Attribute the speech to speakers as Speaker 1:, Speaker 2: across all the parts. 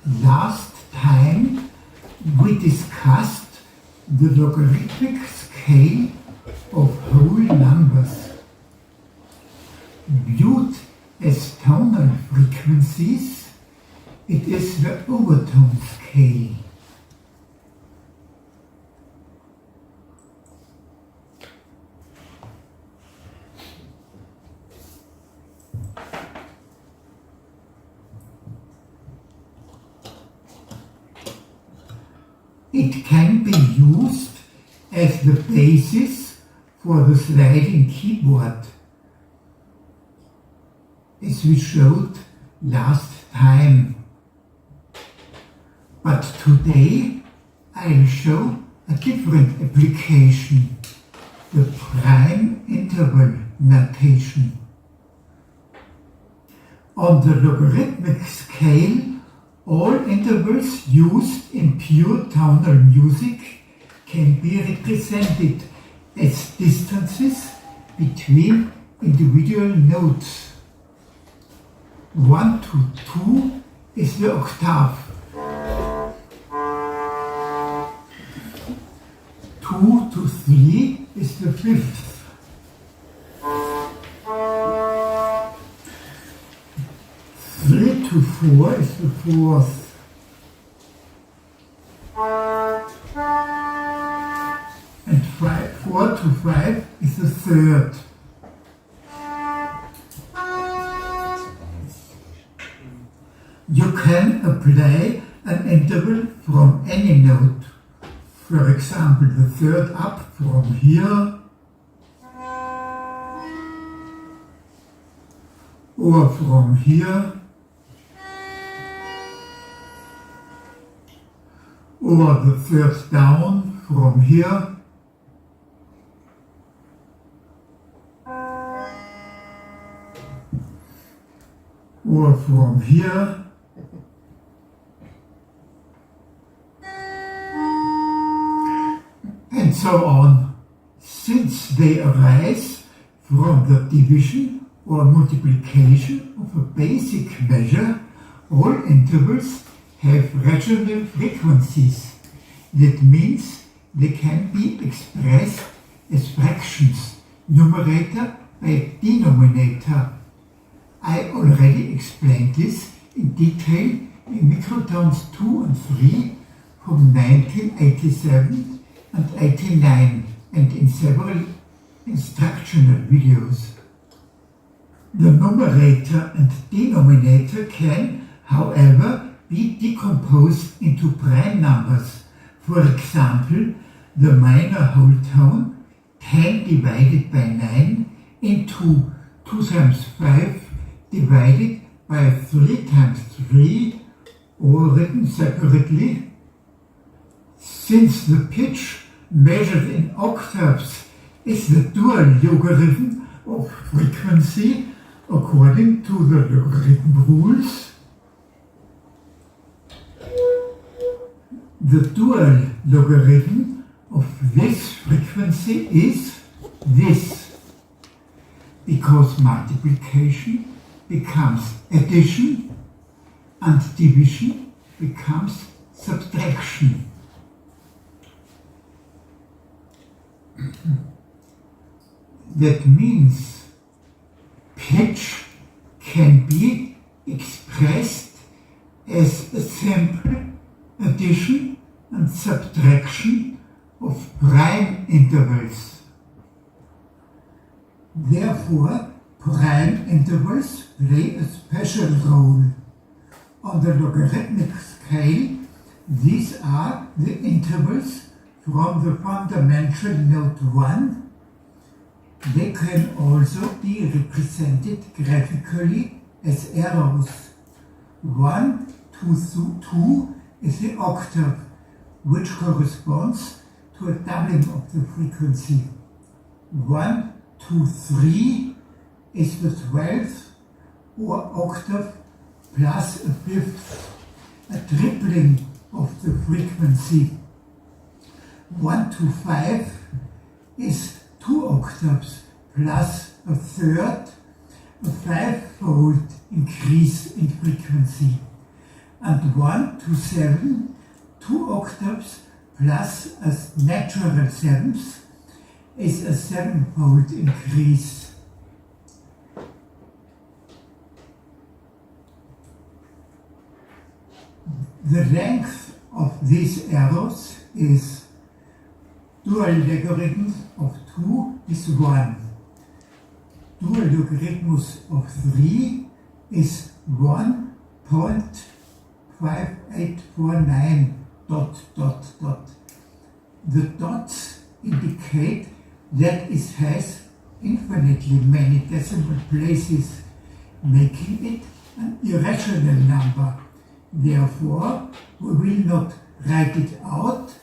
Speaker 1: Last time we discussed the logarithmic scale of whole numbers. Viewed as tonal frequencies, it is the overtone scale. It can be used as the basis for the sliding keyboard, as we showed last time. But today I'll show a different application, the prime interval notation. On the logarithmic scale, all intervals used in pure tonal music can be represented as distances between individual notes. 1 to 2 is the octave. 2 to 3 is the fifth. 3 to 4 is the fourth. And 4 to 5 is the third. You can apply an interval from any note. For example, the third up from here, or from here, or the third down from here, or from here, and so on, since they arise from the division or multiplication of a basic measure. All intervals have rational frequencies. That means they can be expressed as fractions, numerator by denominator. I already explained this in detail in Microtones 2 and 3 from 1987 and 89 and in several instructional videos. The numerator and denominator can, however, be decomposed into prime numbers. For example, the minor whole tone 10 divided by 9 into 2 times 5 divided by 3 times 3, or written separately. Since the pitch measured in octaves is the dual logarithm of frequency according to the logarithm rules, the dual logarithm of this frequency is this, because multiplication becomes addition and division becomes subtraction. That means pitch can be expressed as a simple addition and subtraction of prime intervals. Therefore, prime intervals play a special role. On the logarithmic scale, these are the intervals from the fundamental note 1. They can also be represented graphically as arrows. 1 to 2 is the octave, which corresponds to a doubling of the frequency. 1 to 3 is the 12th or octave plus a fifth, a tripling of the frequency. 1 to 5 is 2 octaves plus a third, a five-fold increase in frequency. and 1 to 7, 2 octaves plus a natural seventh is a 7-fold increase. The length of these arrows is dual logarithm of 2 is 1. Dual logarithmus of 3 is 1.5849 ... The dots indicate that it has infinitely many decimal places, making it an irrational number. Therefore, we will not write it out,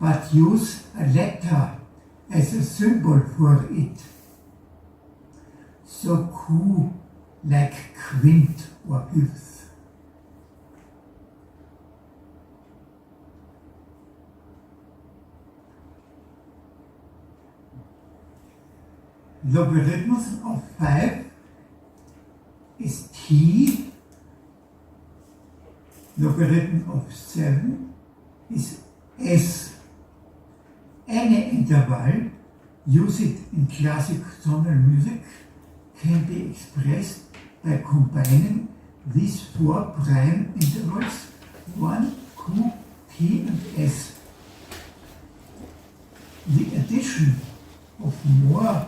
Speaker 1: but use a letter as a symbol for it. So Q like quint or fifth. Logarithms of 5 is t. Logarithm of 7 is s. Any interval, use it in classic tonal music, can be expressed by combining these 4 prime intervals 1, q, t and s. The addition of more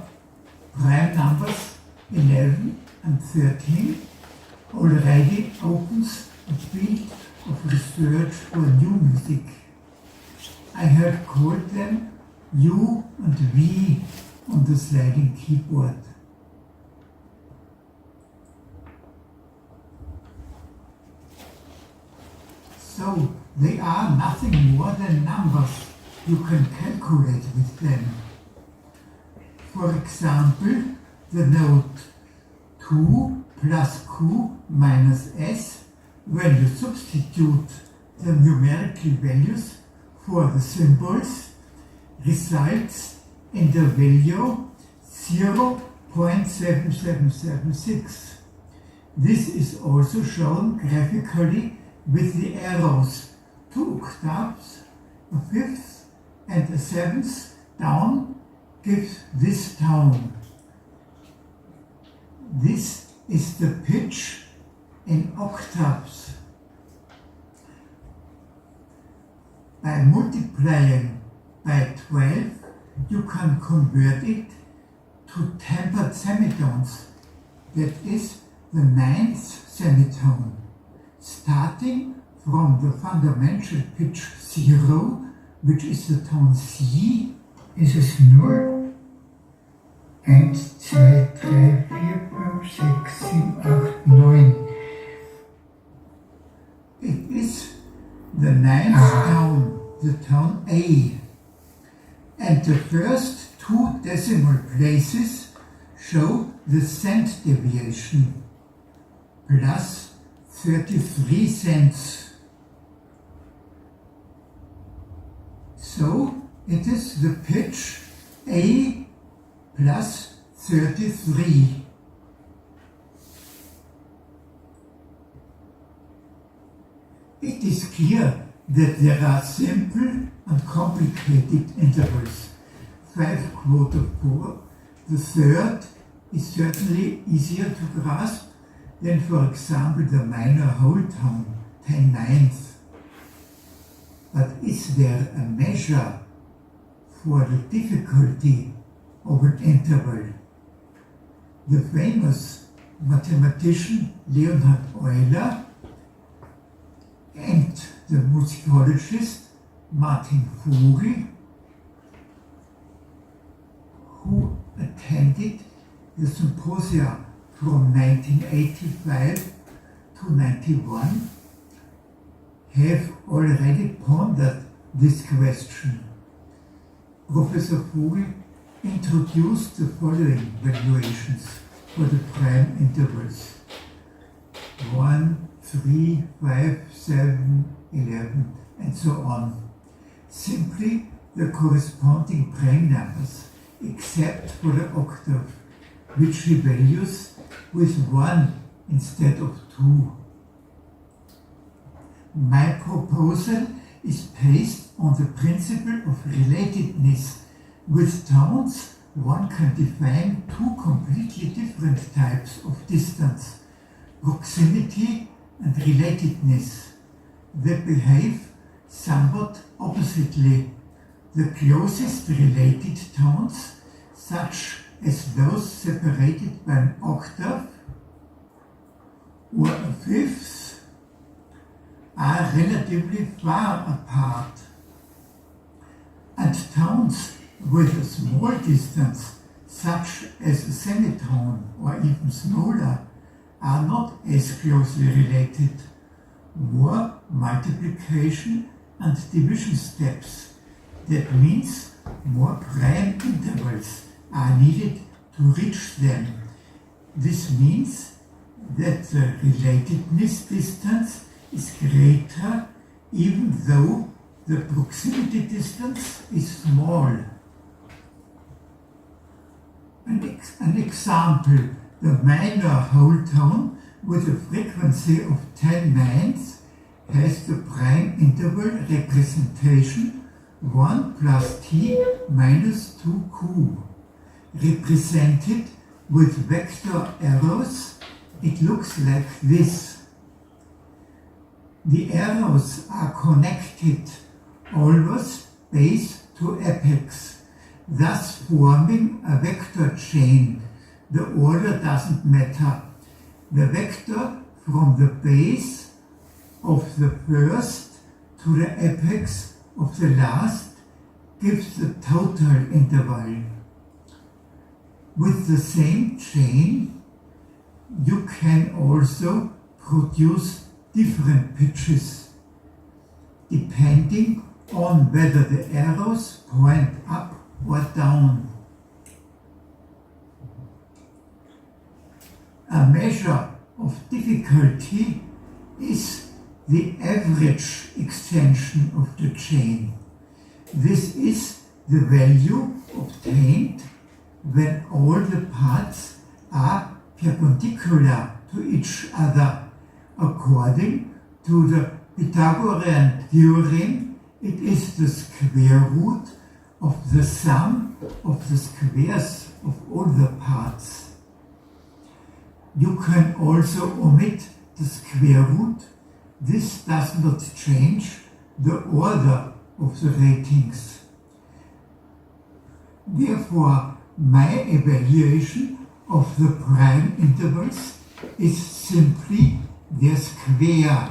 Speaker 1: prime numbers 11 and 13 already opens a field of research for new music. I have called them U and V on the sliding keyboard. So they are nothing more than numbers. You can calculate with them. For example, the note 2 plus q minus s, when you substitute the numerical values for the symbols, results in the value 0.7776. This is also shown graphically with the arrows, 2 octaves, a fifth and a seventh down gives this tone. This is the pitch in octaves. By multiplying by 12, you can convert it to tempered semitones, that is the 9th semitone, starting from the fundamental pitch 0, which is the tone C, is es 0. 1, 2, 3, 4, 5, 6, 7, 8, 9. It is the 9th tone, the tone A. And the first 2 decimal places show the cent deviation, plus 33 cents. So it is the pitch A plus 33. It is clear that there are simple and complicated intervals. 5/4. The third is certainly easier to grasp than, for example, the minor whole tone, 10/9. But is there a measure for the difficulty of an interval? The famous mathematician Leonhard Euler and the musicologist Martin Vogel, who attended the Symposia from 1985 to 91, have already pondered this question. Professor Vogel introduced the following valuations for the prime intervals: 1, 3, 5, 7, 11, and so on. Simply the corresponding prime numbers, except for the octave, which he values with 1 instead of 2. My proposal is based on the principle of relatedness. With tones, one can define two completely different types of distance, proximity and relatedness. They behave somewhat oppositely. The closest related tones, such as those separated by an octave or a fifth, are relatively far apart, and tones with a small distance, such as a semitone or even smaller, are not as closely related. More multiplication and division steps, that means more prime intervals, are needed to reach them. This means that the relatedness distance is greater even though the proximity distance is small. An example, the minor whole tone with a frequency of 10 nines has the prime interval representation 1 plus t minus 2q. Represented with vector arrows, it looks like this. The arrows are connected always base to apex, thus forming a vector chain. The order doesn't matter. The vector from the base of the first to the apex of the last gives the total interval. With the same chain, you can also produce different pitches, depending on whether the arrows point up or down. A measure of difficulty is the average extension of the chain. This is the value obtained when all the parts are perpendicular to each other. According to the Pythagorean theorem, it is the square root of the sum of the squares of all the parts. You can also omit the square root. This does not change the order of the ratings. Therefore, my evaluation of the prime intervals is simply their square.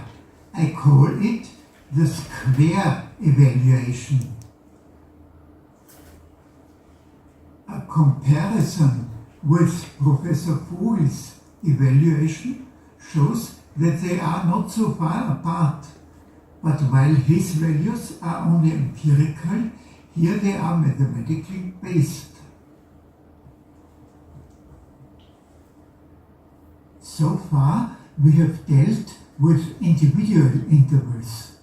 Speaker 1: I call it the square evaluation. A comparison with Professor Vogel's evaluation shows that they are not so far apart, but while his values are only empirical, here they are mathematically based. So far, we have dealt with individual intervals.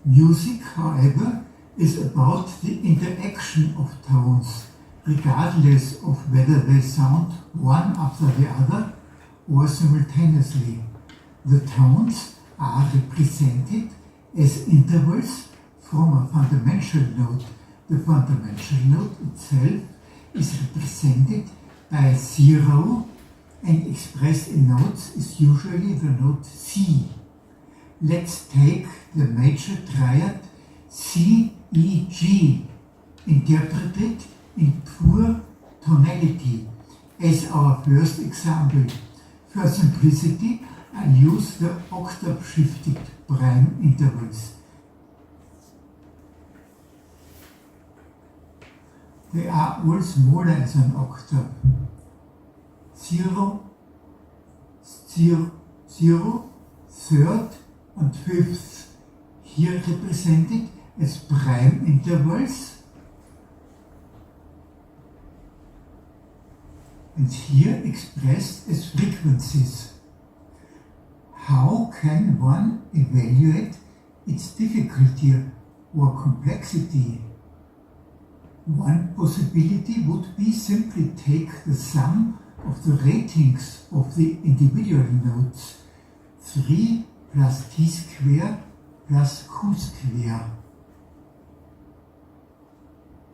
Speaker 1: Music, however, is about the interaction of tones, regardless of whether they sound one after the other or simultaneously. The tones are represented as intervals from a fundamental note. The fundamental note itself is represented by 0 and expressed in notes is usually the note C. Let's take the major triad C, E, G, interpreted in pure tonality as our first example. For simplicity, I'll use the octave-shifted prime intervals. They are all smaller as an octave. 0, 0, 0, third and fifth, here represented as prime intervals, and here expressed as frequencies. How can one evaluate its difficulty or complexity? One possibility would be simply take the sum of the ratings of the individual notes. 3 plus t squared plus Q square.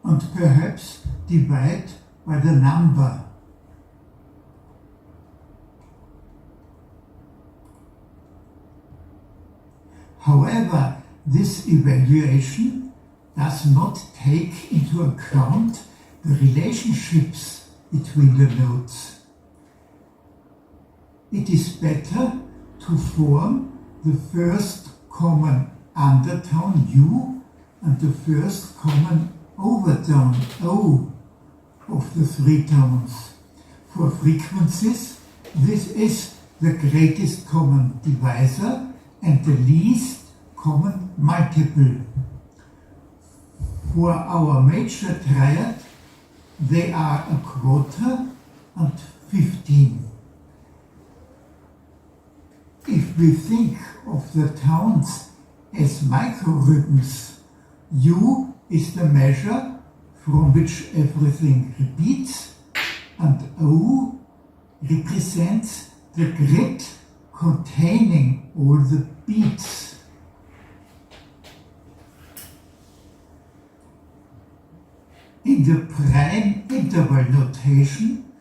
Speaker 1: And perhaps divide by the number. However, this evaluation does not take into account the relationships between the notes. It is better to form the first common undertone U and the first common overtone O of the three tones. For frequencies, this is the greatest common divisor and the least common multiple. For our major triad, they are a quarter and 15. If we think of the tones as microrhythms, U is the measure from which everything repeats, and O represents the grid containing all the beats. In the prime interval notation,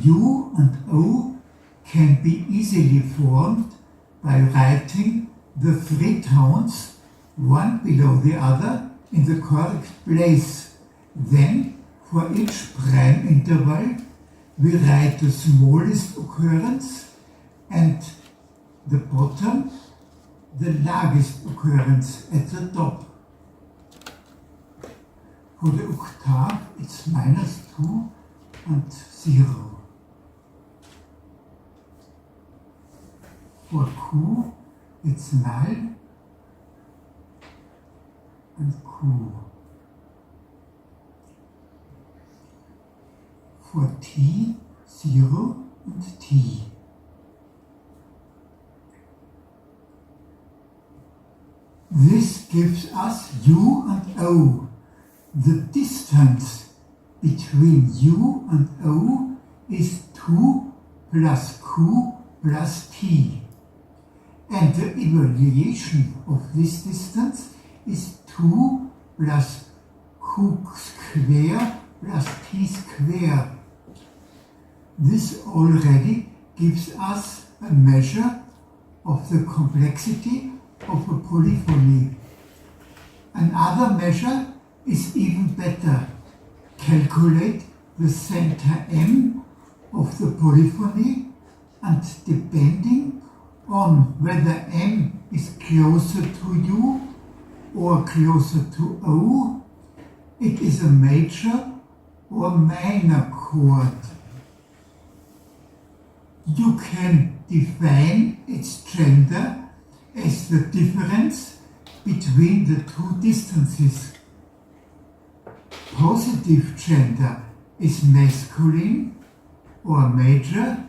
Speaker 1: U and O can be easily formed by writing the three tones one below the other in the correct place. Then, for each prime interval, we write the smallest occurrence and the bottom, the largest occurrence at the top. For the octave, it's -2 and 0. For Q, it's null and Q. For T, 0 and T. This gives us U and O. The distance between U and O is 2 plus Q plus T. And the evaluation of this distance is 2 plus Q square plus T square. This already gives us a measure of the complexity of a polyphony. Another measure is even better. Calculate the center M of the polyphony, and depending on whether M is closer to U or closer to O, it is a major or minor chord. You can define its gender as the difference between the two distances. Positive gender is masculine or major,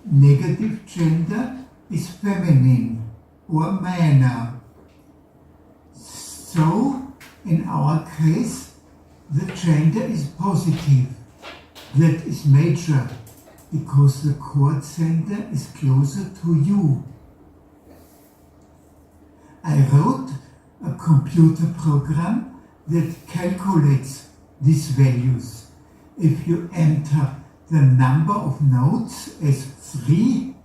Speaker 1: negative gender is feminine or minor. So, in our case, the gender is positive, that is major, because the chord center is closer to U. I wrote a computer program that calculates these values. If you enter the number of notes as 3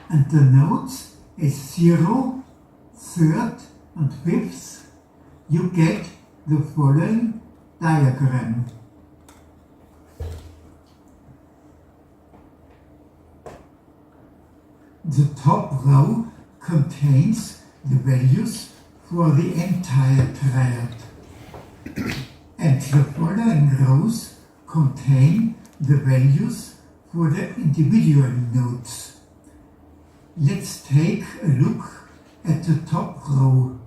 Speaker 1: and the notes as 0, third and fifth, you get the following diagram. The top row contains the values for the entire triad, and the following rows contain the values for the individual notes. Let's take a look at the top row.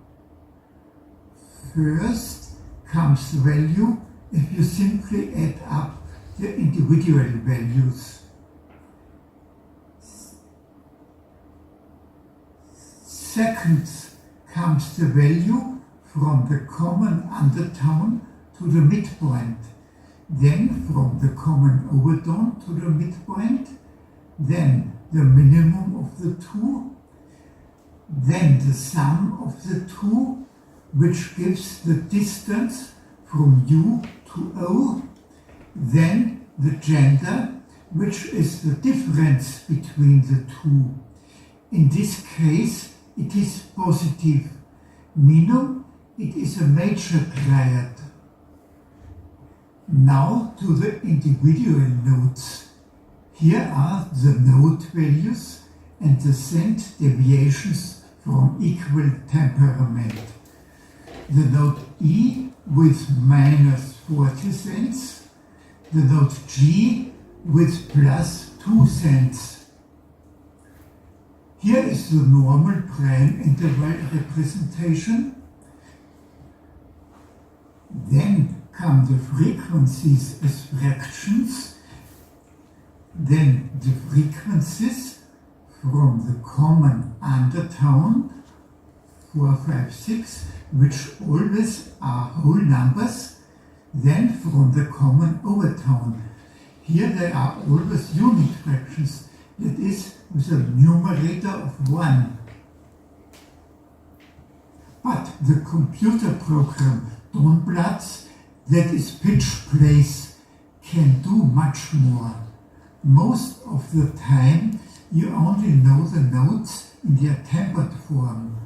Speaker 1: First comes the value if you simply add up the individual values. Second comes the value from the common undertone to the midpoint, then from the common overtone to the midpoint, then the minimum of the two, then the sum of the two, which gives the distance from U to O, then the gender, which is the difference between the two. In this case, it is positive. Minum, it is a major triad. Now to the individual notes. Here are the note values and the cent deviations from equal temperament. The note E with minus 40 cents, the note G with plus 2 cents. Here is the normal prime interval representation. Then come the frequencies as fractions, then the frequencies from the common undertone 4, 5, 6, which always are whole numbers, then from the common overtone. Here they are always unit fractions, that is with a numerator of 1. But the computer program Tonplatz, that is pitch place, can do much more. Most of the time you only know the notes in their tempered form.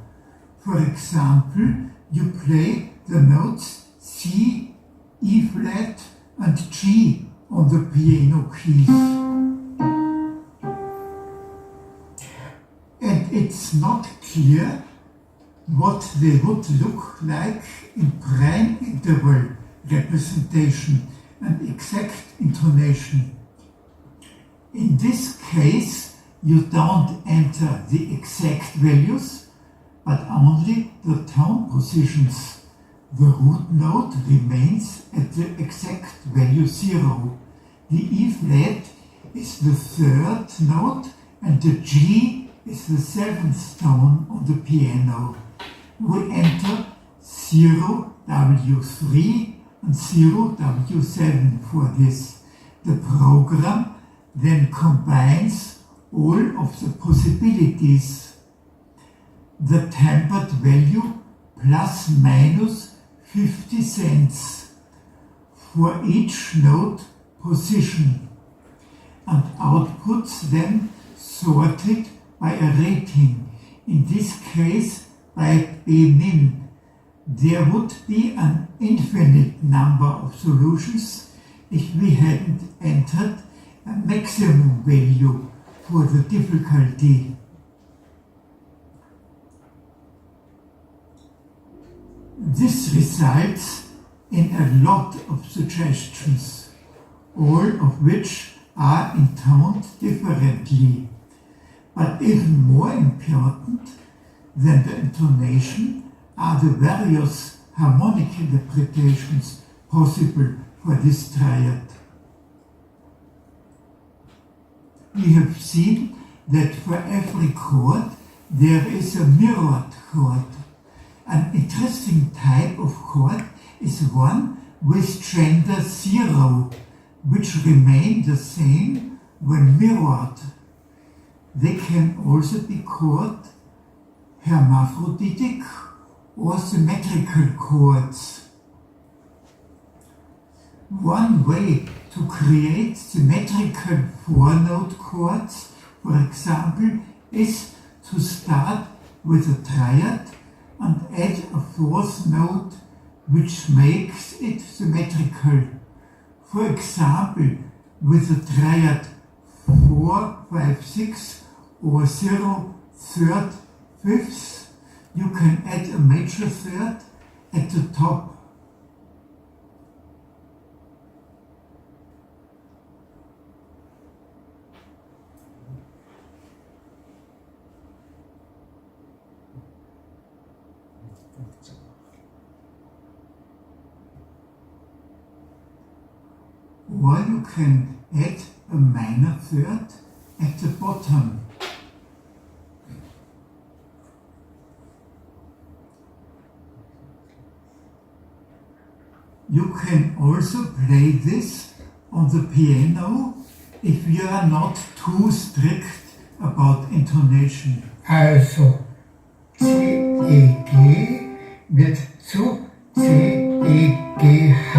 Speaker 1: For example, you play the notes C, E flat and G on the piano keys. And it's not clear what they would look like in prime interval representation and exact intonation. In this case, you don't enter the exact values, but only the tone positions. The root note remains at the exact value 0. The E flat is the third note and the G is the 7th tone on the piano. We enter 0 W3 and 0 W7 for this. The program then combines all of the possibilities. The tempered value plus minus 50 cents for each note position, and outputs then sorted by a rating, in this case by B-min. There would be an infinite number of solutions if we hadn't entered a maximum value for the difficulty. This results in a lot of suggestions, all of which are intoned differently. But even more important than the intonation are the various harmonic interpretations possible for this triad. We have seen that for every chord there is a mirrored chord. An interesting type of chord is one with gender 0, which remain the same when mirrored. They can also be called hermaphroditic or symmetrical chords. One way to create symmetrical 4-note chords, for example, is to start with a triad and add a 4th note which makes it symmetrical. For example, with a triad 4, 5, 6 or 0, 3rd, 5th, you can add a major third at the top. Or you can add a minor third at the bottom. You can also play this on the piano if you are not too strict about intonation.
Speaker 2: Also,
Speaker 1: CEG wird zu CEGH.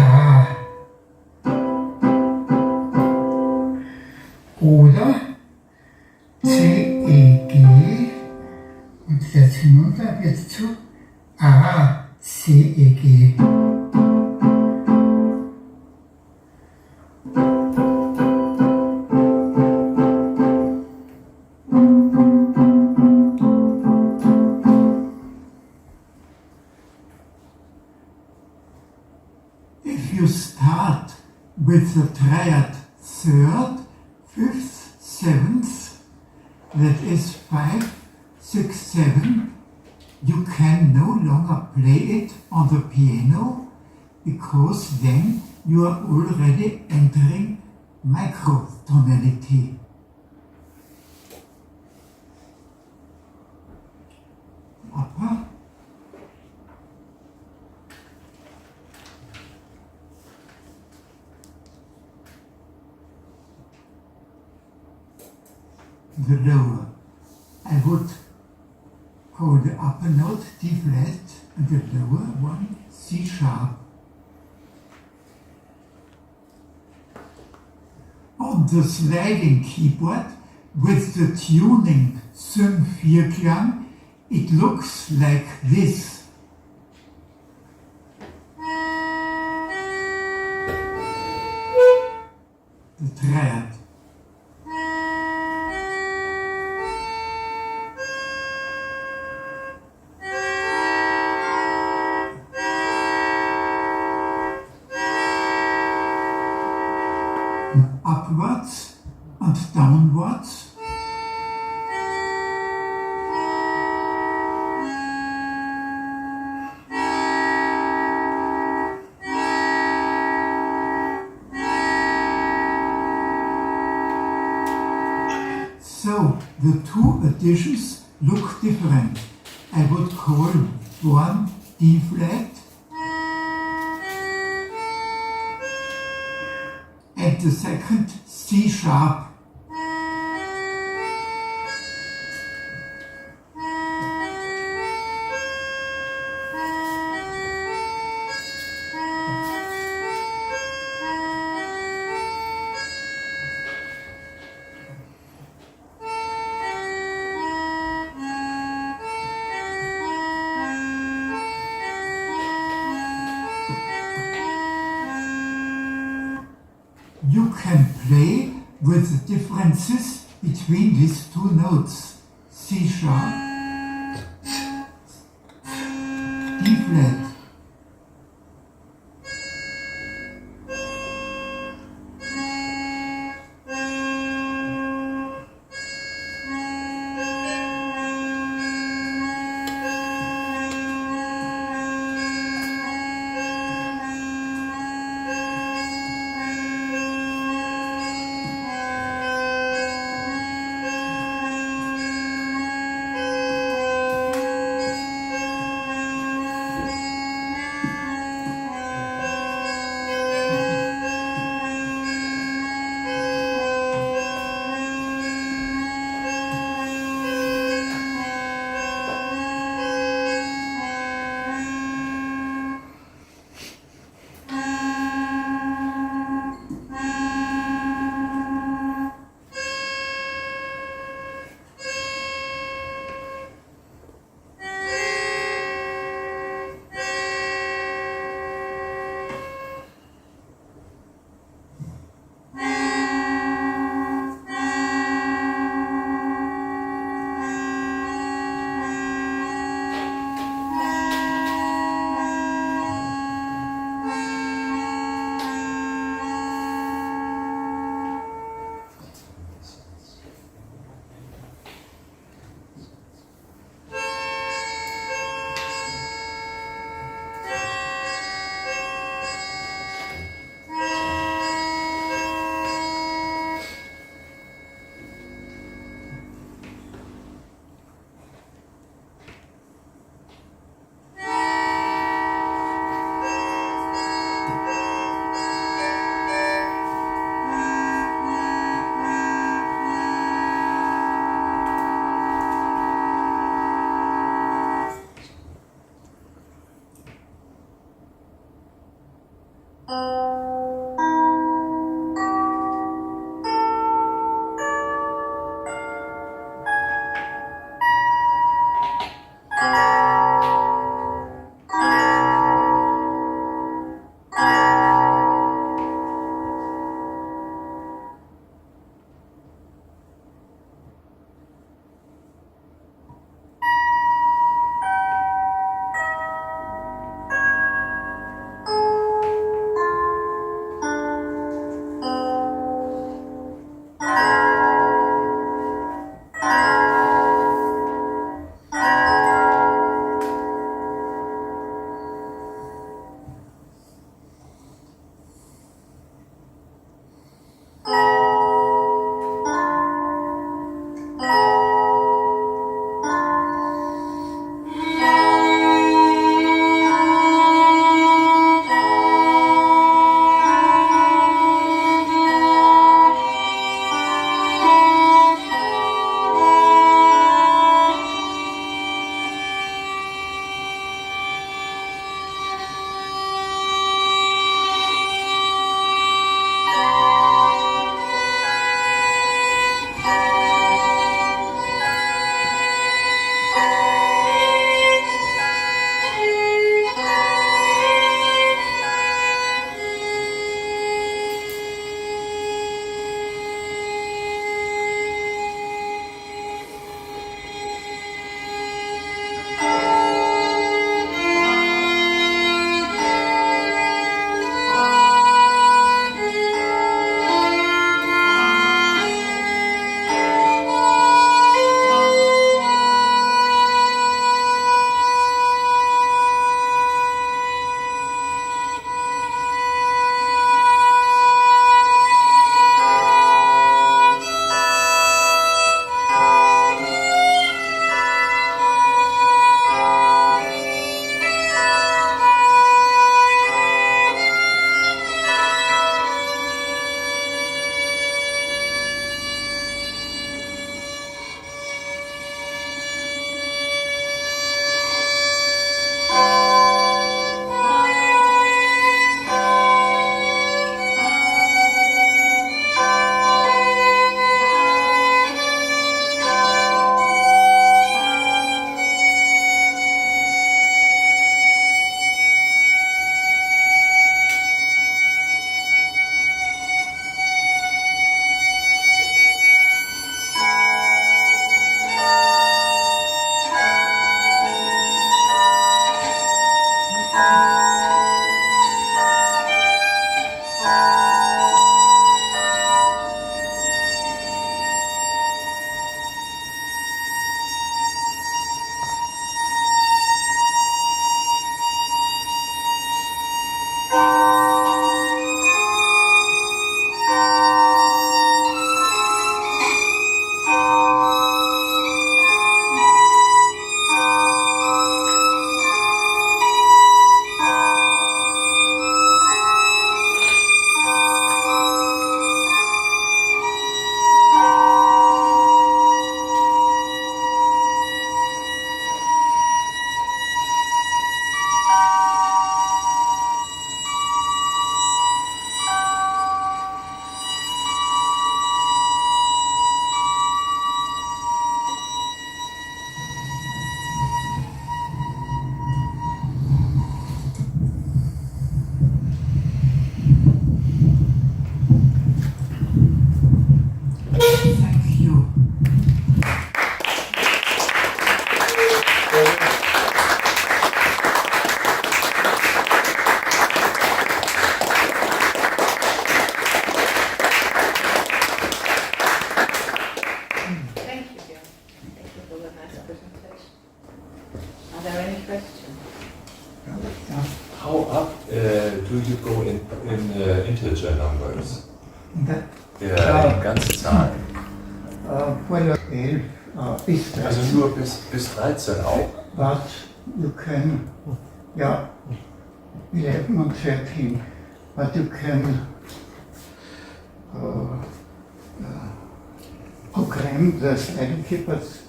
Speaker 1: Oder CEG und das hinunter wird zu ACEG. If you start with the triad third, fifth, seventh, that is 5, 6, 7, you can no longer play it on the piano because then you are already entering microtonality. Upper. The lower. I would call the upper note D flat and the lower one C sharp. On the sliding keyboard with the tuning Sym-Vierklang, it looks like this. The triad. Upwards and downwards. So the two additions look different. I would call one D flat and the second C sharp. You can play with the differences between these two notes, C sharp, D flat.
Speaker 2: do you go in integer numbers?
Speaker 1: Ja,
Speaker 2: in ganze Zahlen.
Speaker 1: Well, 11 bis 13.
Speaker 2: Also nur bis 13 auch?
Speaker 1: But you can, yeah, 11 and 13, but you can program the sliding keepers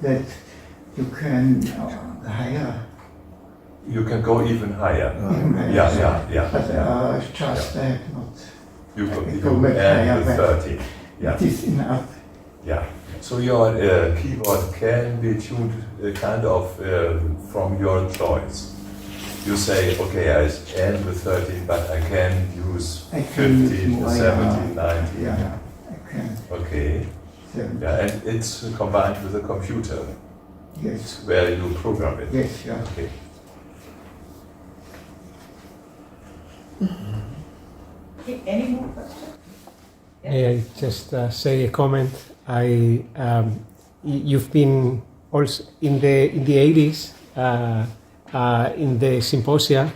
Speaker 1: that you can higher
Speaker 2: You can go even higher. Yeah.
Speaker 1: But just not.
Speaker 2: You
Speaker 1: go
Speaker 2: end
Speaker 1: back higher,
Speaker 2: with
Speaker 1: but
Speaker 2: 30. Yeah.
Speaker 1: It is enough.
Speaker 2: Yeah. So your keyboard can be tuned kind of from your choice. You say, okay, I end with 13, but I can use 15, 17, 19.
Speaker 1: Yeah, I can.
Speaker 2: Okay.
Speaker 1: 17.
Speaker 2: Yeah, and it's combined with a computer.
Speaker 1: Yes.
Speaker 2: Where you program it.
Speaker 1: Yes, yeah.
Speaker 2: Okay.
Speaker 3: Any more questions?
Speaker 4: May I just say a comment? You've been also in the 80s in the Symposia,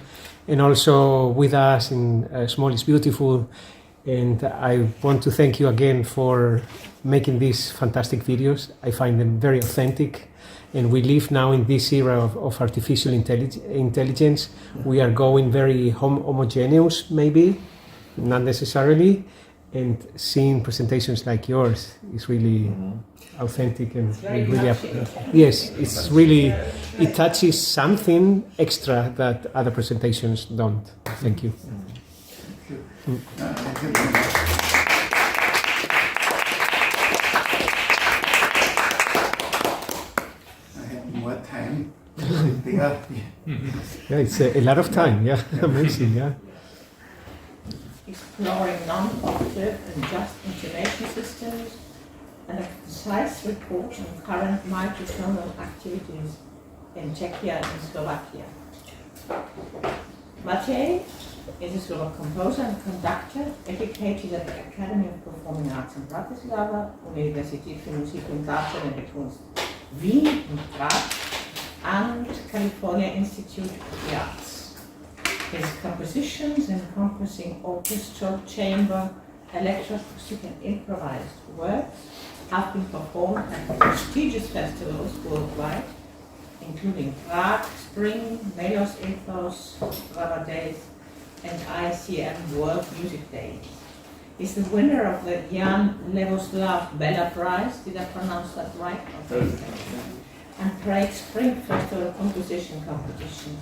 Speaker 4: and also with us in Small is Beautiful. And I want to thank you again for making these fantastic videos. I find them very authentic. And we live now in this era of artificial intelligence. We are going very homogeneous, maybe, not necessarily. And seeing presentations like yours is really authentic and really yes, it's really, it touches something extra that other presentations don't. Thank you.
Speaker 1: Thank you very much. I have more time.
Speaker 4: Yeah, it's a lot of time. Yeah, amazing. Yeah.
Speaker 3: Exploring non-octave and just intonation systems, and a concise report on current microtonal activities in Czechia and Slovakia. Matje is a Slovak composer and conductor, educated at the Academy of Performing Arts in Bratislava, Universität für Musik und Darstellung und Kunst Wien und Graz, and California Institute of the Arts. His compositions encompassing orchestral, chamber, electroacoustic and improvised works have been performed at prestigious festivals worldwide, including Prague Spring, Melos Ethos, Rava Days, and ICM World Music Days. He's the winner of the Jan Levoslav Bella Prize, did I pronounce that right? Okay. And Prague Spring Festival Composition Competition.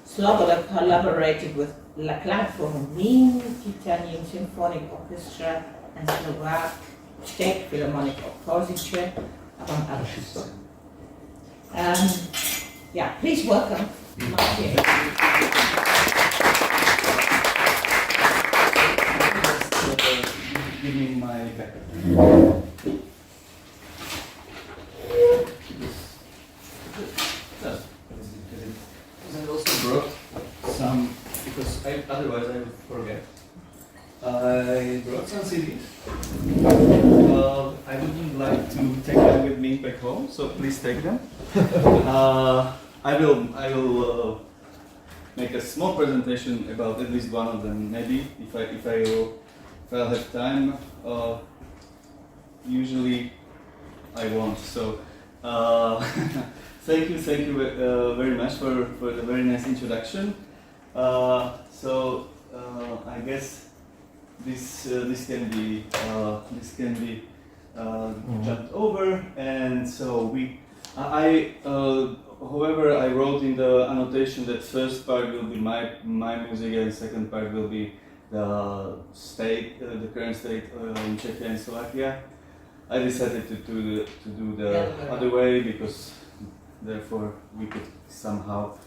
Speaker 3: Sloboda collaborated with La Klangforum Wien, Titanium Symphonic Orchestra, and Slovak State Philharmonic Orchestra, among others. Please welcome Matje.
Speaker 5: Give me my background. I also brought some, because otherwise I would forget. I brought some CDs. I wouldn't like to take them with me back home, so please take them. I will make a small presentation about at least one of them, maybe if I'll have time. Usually I won't. So thank you very much for the very nice introduction. I guess this can be jumped over, and so however, I wrote in the annotation that first part will be my music and second part will be the current state in Czechia and Slovakia. I decided to do the other way because therefore we could somehow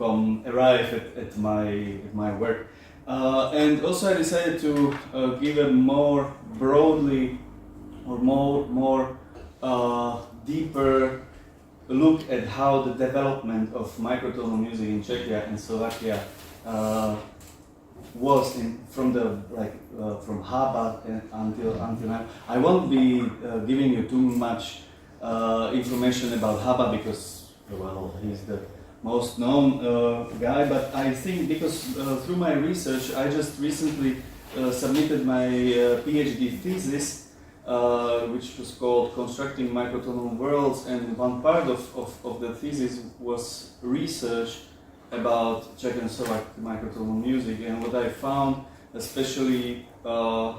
Speaker 5: arrive at my work. And also I decided to give a more broadly or more deeper look at how the development of microtonal music in Czechia and Slovakia was from Haba until now. I won't be giving you too much information about Haba because he's the most known guy, but I think because through my research I just recently submitted my PhD thesis, which was called Constructing Microtonal Worlds, and one part of the thesis was research about Czech and Slovak microtonal music. And what I found, especially on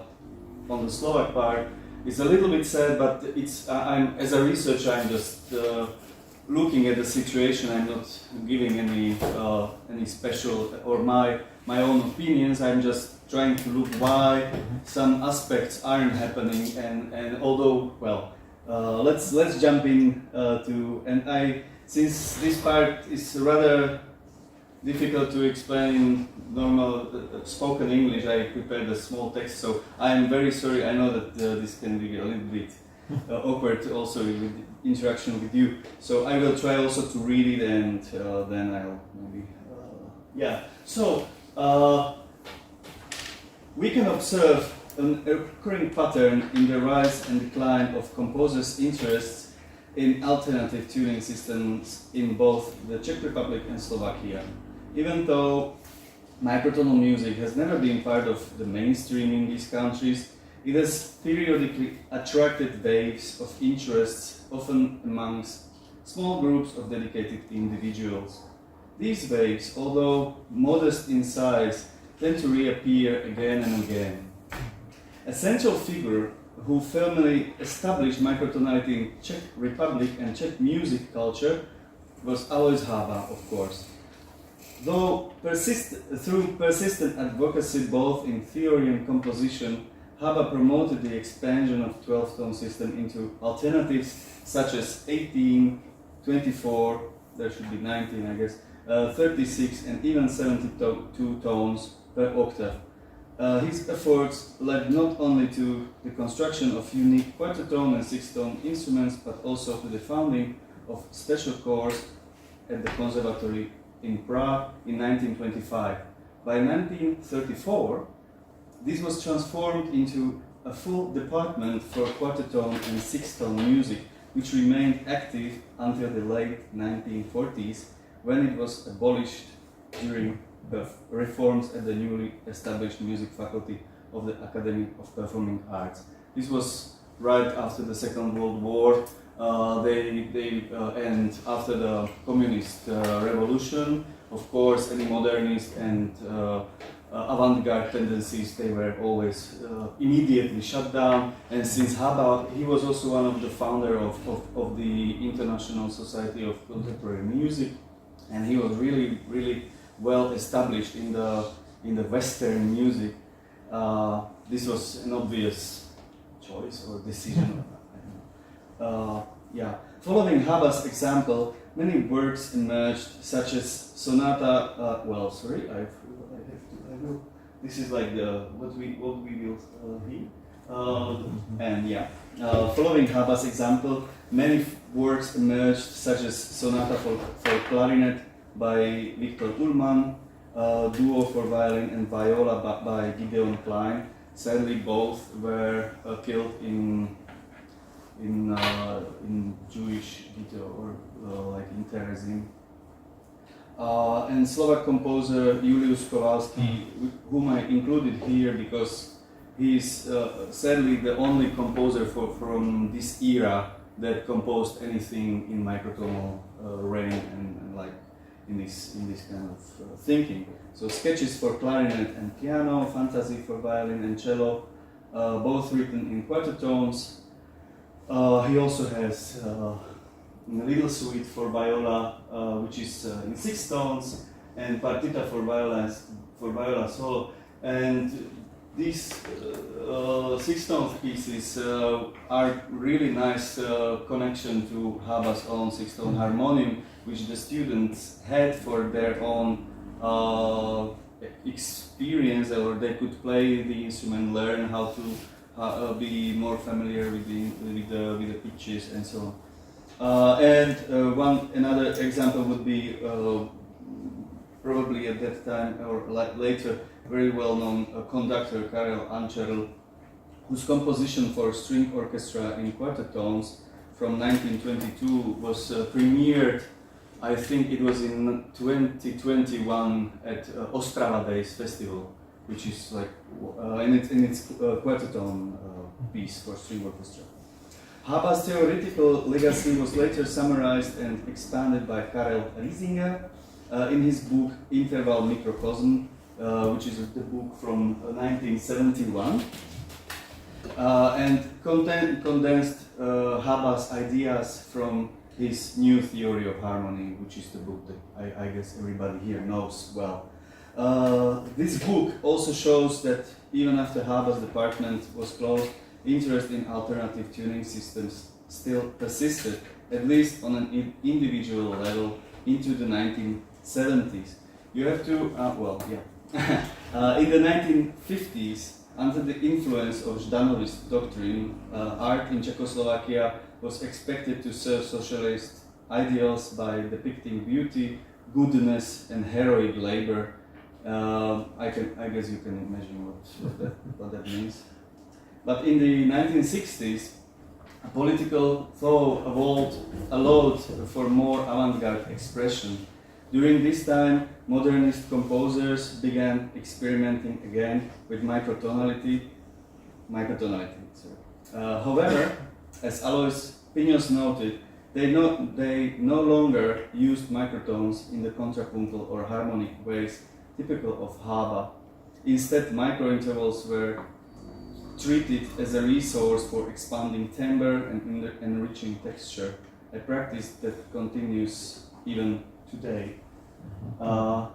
Speaker 5: the Slovak part, is a little bit sad, but as a researcher I'm just looking at the situation. I'm not giving any special or my own opinions. I'm just trying to look why some aspects aren't happening. And although, well, let's jump in since this part is rather difficult to explain in normal spoken English, I prepared a small text, so I am very sorry. I know that this can be a little bit awkward also with interaction with you. So I will try also to read it, and then I'll maybe yeah. So we can observe a recurring pattern in the rise and decline of composers' interests in alternative tuning systems in both the Czech Republic and Slovakia. Even though microtonal music has never been part of the mainstream in these countries, it has periodically attracted waves of interests, often amongst small groups of dedicated individuals. These waves, although modest in size, tend to reappear again and again. A central figure who firmly established microtonality in Czech Republic and Czech music culture was Alois Hába, of course. Though through persistent advocacy both in theory and composition, Hába promoted the expansion of 12-tone system into alternatives such as 18, 24, there should be 19 I guess, 36 and even 72 tones per octave. His efforts led not only to the construction of unique quarter-tone and six-tone instruments, but also to the founding of special corps at the Conservatory in Prague in 1925. By 1934, this was transformed into a full department for quarter-tone and six-tone music, which remained active until the late 1940s, when it was abolished during the reforms at the newly established music faculty of the Academy of Performing Arts. This was right after the Second World War, and after the communist revolution. Of course, any modernist and avant-garde tendencies, they were always immediately shut down. And since Hába, he was also one of the founder of the International Society of Contemporary Music, and he was really well established in the Western music. This was an obvious choice or decision. Following Hába's example, many works emerged, such as Sonata. This is like what we will hear. Following Hába's example, many works emerged, such as Sonata for Clarinet by Viktor Ullmann, Duo for Violin and Viola by Gideon Klein. Sadly, both were killed in Jewish ghetto or like in terrorism. And Slovak composer Julius Kowalski, whom I included here because he is sadly the only composer from this era that composed anything in microtonal range and like in this kind of thinking. So sketches for clarinet and piano, fantasy for violin and cello, both written in quarter tones. He also has a little suite for viola, which is in six tones, and partita for viola solo. And these six-tone pieces are really nice connection to Hába's own six-tone harmonium, which the students had for their own experience, or they could play the instrument, learn how to be more familiar with the pitches and so on. Another example would be probably at that time or later very well-known conductor Karel Ančerl, whose composition for string orchestra in quarter tones from 1922 was premiered, I think it was in 2021 at Ostrava Days Festival, which is like in its quarter tone piece for string orchestra. Hába's theoretical legacy was later summarized and expanded by Karel Riesinger in his book Interval Microcosm, which is the book from 1971, and condensed Hába's ideas from his new theory of harmony, which is the book that I guess everybody here knows well. This book also shows that even after Haber's department was closed, interest in alternative tuning systems still persisted, at least on an individual level, into the 1970s. You have to, in the 1950s, under the influence of Ždanovist doctrine, art in Czechoslovakia was expected to serve socialist ideals by depicting beauty, goodness, and heroic labor. I guess you can imagine what that means. But in the 1960s, political thought allowed for more avant-garde expression. During this time, modernist composers began experimenting again with microtonality. However, as Alois Piños noted, they no longer used microtones in the contrapuntal or harmonic ways typical of Haber. Instead, microintervals were treated as a resource for expanding timbre and enriching texture, a practice that continues even today. I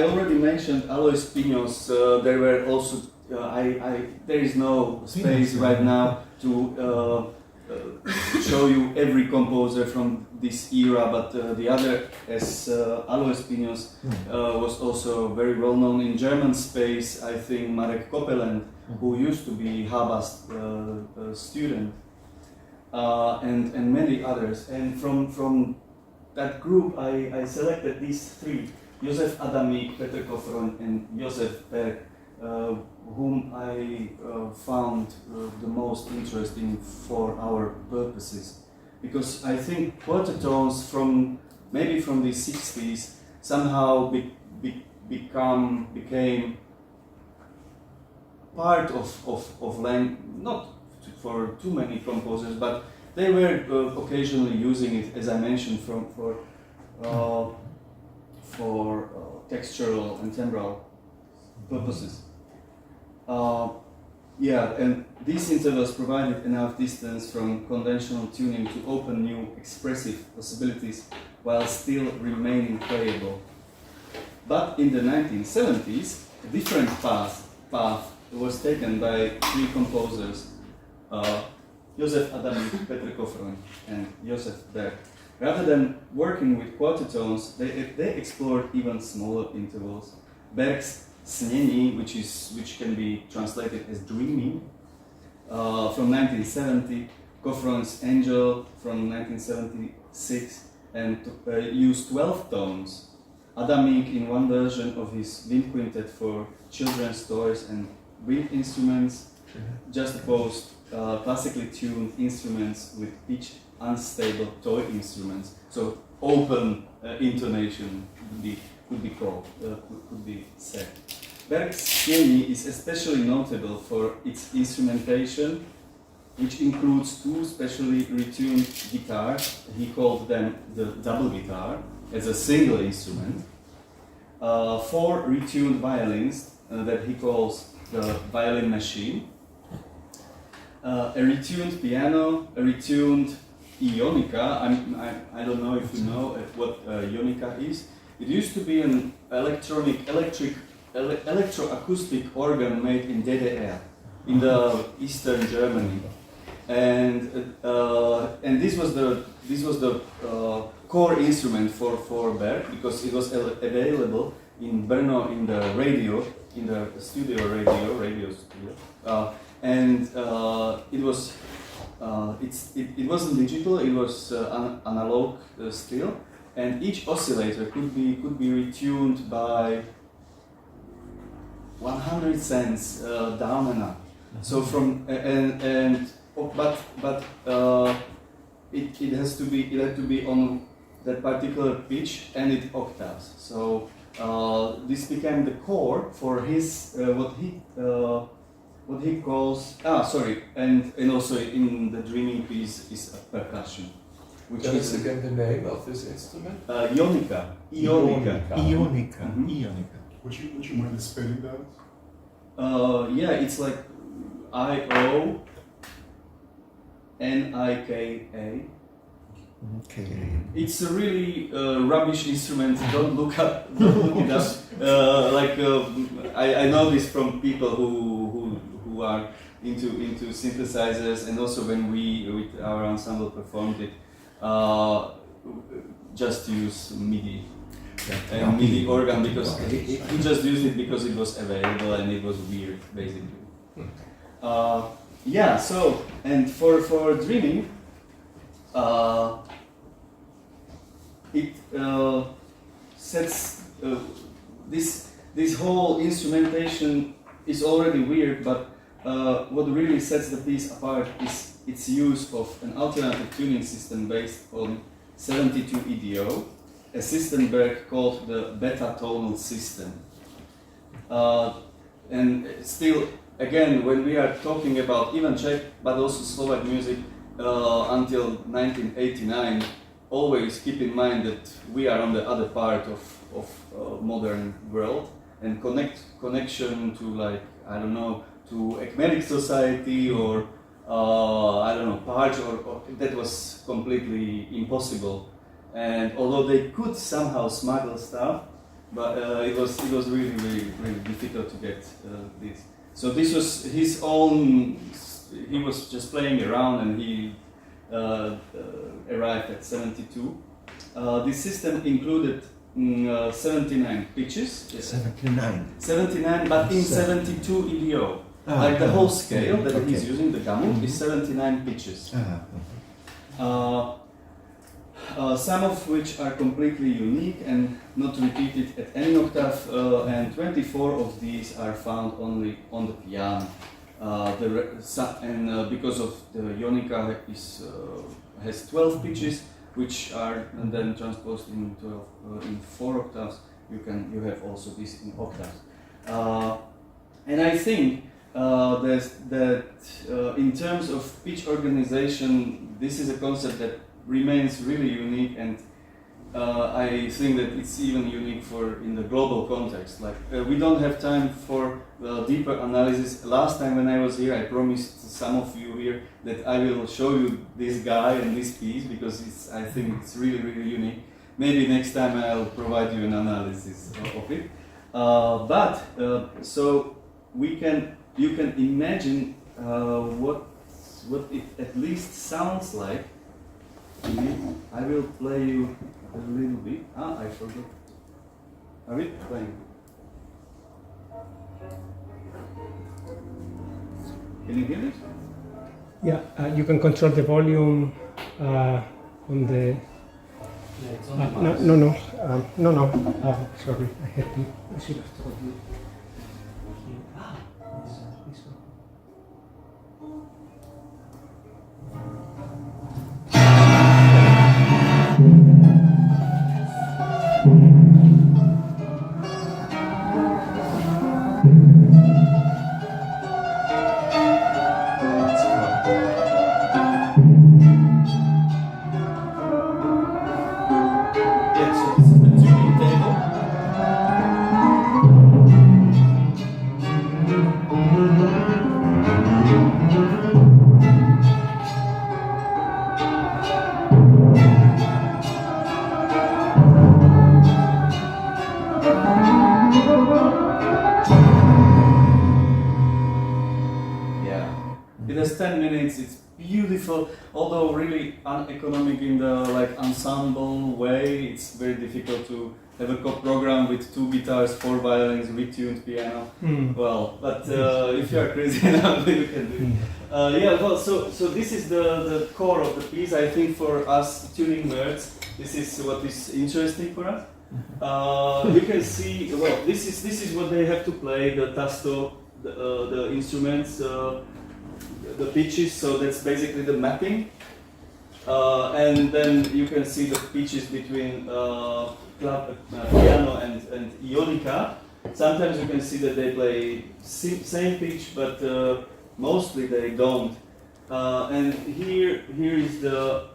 Speaker 5: already mentioned Alois Piños. There were also there is no space right now to show you every composer from this era, but the other, as Alois Piños was also very well known in German space. I think Marek Kopeland, who used to be Haber's student, and many others. And from that group, I selected these three: Josef Adamík, Petr Kofron, and Josef Berg, whom I found the most interesting for our purposes. Because I think quarter tones from the 60s somehow became part of language, not for too many composers, but they were occasionally using it, as I mentioned, for textural and timbral purposes. And these intervals provided enough distance from conventional tuning to open new expressive possibilities while still remaining playable. But in the 1970s, a different path was taken by three composers, Josef Adamík, Petr Kofron, and Josef Berg. Rather than working with quarter tones, they explored even smaller intervals. Berg's Snění, which can be translated as dreaming, from 1970, Kofron's Angel from 1976, and used 12 tones. Adamík, in one version of his wind quintet for children's toys and wind instruments, juxtaposed classically tuned instruments with pitch unstable toy instruments. So open intonation could be said. Berg's Snění is especially notable for its instrumentation, which includes two specially retuned guitars. He called them the double guitar as a single instrument. 4 retuned violins that he calls the violin machine. A retuned piano, a retuned ionica. I don't know if you know what ionica is. It used to be an electroacoustic organ made in DDR, in the Eastern Germany, and this was the core instrument for Berg, because it was available in Brno in the radio, in the radio studio, and it wasn't digital. It was analog still. And each oscillator could be retuned by 100 cents down and up. So from it had to be on that particular pitch and it octaves. So this became the core for his what he calls and also in the dreaming piece is a percussion. Which is
Speaker 2: again the name of this instrument?
Speaker 5: Ionica.
Speaker 6: Ionica.
Speaker 7: Would you mind spelling that?
Speaker 5: It's like IONIKA,
Speaker 6: Okay.
Speaker 5: It's a really rubbish instrument. Don't look up. Don't look it up. I know this from people who are into synthesizers, and also when we with our ensemble performed it, just use MIDI and MIDI organ because he just used it because it was available and it was weird basically. Yeah. So and for dreaming. It sets this whole instrumentation is already weird, but what really sets the piece apart is its use of an alternative tuning system based on 72 EDO, a system Berg called the beta tonal system. And still, again, when we are talking about even Czech but also Slovak music until 1989. Always keep in mind that we are on the other part of modern world, and connection to, like, I don't know, to ecumenic society or I don't know, Parch or that was completely impossible. And although they could somehow smuggle stuff, but it was really difficult to get this. So this was his own. He was just playing around, and he arrived at 72. This system included 79 pitches. 79, but in 72 EDO. Like the whole scale that he's using, the gamut, is 79 pitches. Some of which are completely unique and not repeated at any octave, and 24 of these are found only on the piano. Because of the Ionica has 12 pitches, which are then transposed in 4 octaves. You have also this in octaves, and I think that in terms of pitch organization, this is a concept that remains really unique, and I think that it's even unique in the global context. Like we don't have time for deeper analysis. Last time when I was here, I promised some of you here that I will show you this guy and this piece because I think it's really unique. Maybe next time I'll provide you an analysis of it. So you can imagine what it at least sounds like. I will play you a little bit. I forgot. Are we playing? Can you hear this?
Speaker 4: Yeah, you can control the volume on the. No. Sorry, I should have told you. This one.
Speaker 5: It has 10 minutes, it's beautiful, although really uneconomic in the ensemble way. It's very difficult to have a program with 2 guitars, 4 violins, retuned piano. Well, but if you are crazy enough, you can do it. So this is the core of the piece. I think for us tuning nerds, this is what is interesting for us. You can see, this is what they have to play, the tasto, the instruments, the pitches, so that's basically the mapping. And then you can see the pitches between piano and Ionica. Sometimes you can see that they play same pitch, but mostly they don't. And here is the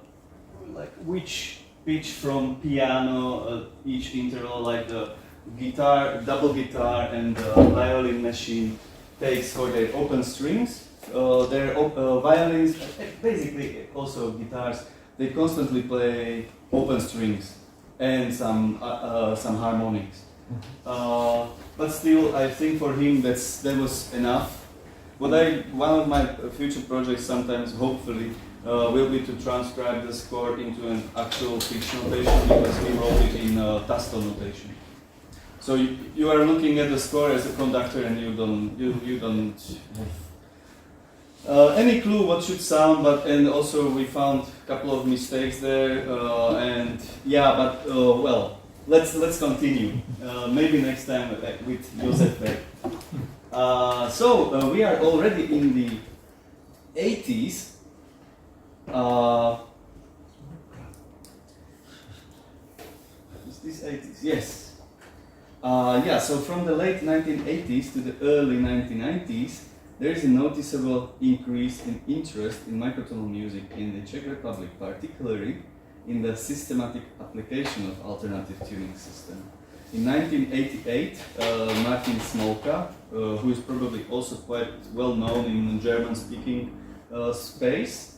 Speaker 5: which pitch from piano each interval, like the guitar, double guitar, and the violin machine takes for their open strings. Their violins, basically also guitars, they constantly play open strings and some harmonics. But still, I think for him that was enough. One of my future projects, sometimes hopefully, will be to transcribe the score into an actual pitch notation, because we wrote it in Tasto notation. So you are looking at the score as a conductor, and you don't have any clue what should sound. And also we found a couple of mistakes there, and yeah. But well, let's continue. Maybe next time with Josef Beck. So we are already in the 80s. Is this 80s? Yes. Yeah, so from the late 1980s to the early 1990s, there is a noticeable increase in interest in microtonal music in the Czech Republic, particularly in the systematic application of alternative tuning system. In 1988, Martin Smolka, who is probably also quite well known in the German-speaking space,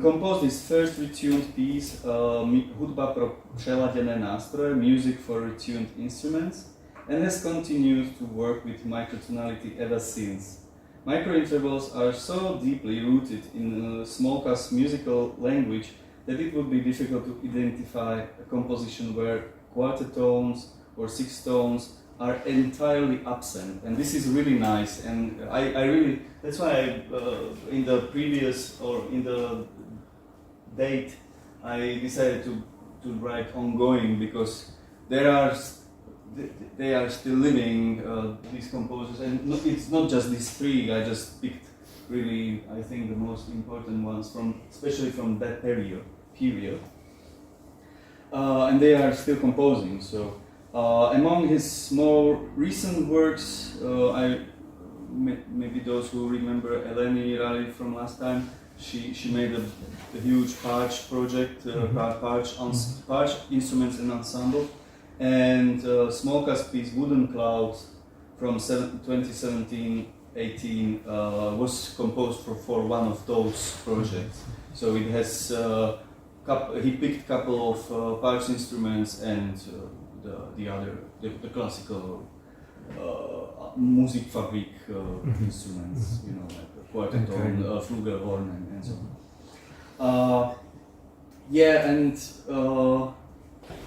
Speaker 5: composed his first retuned piece, Hudba pro přeladěné nástroje, music for retuned instruments, and has continued to work with microtonality ever since. Microintervals are so deeply rooted in Smolka's musical language that it would be difficult to identify a composition where quarter tones or six tones are entirely absent, and this is really nice. And I really, that's why in the previous, or in the date, I decided to write ongoing, because they are still living, these composers, and it's not just these three. I just picked really, I think, the most important ones especially from that period, and they are still composing. So among his more recent works, maybe those who remember Eleni Rally from last time, she made a huge Parch project, Parch Instruments and Ensemble, and Smolka's piece Wooden Clouds from 2017-18 was composed for one of those projects. So it has he picked a couple of Parch instruments and the classical Musikfabrik instruments, you know, like quarter tone, flugelhorn, and so on. Yeah, and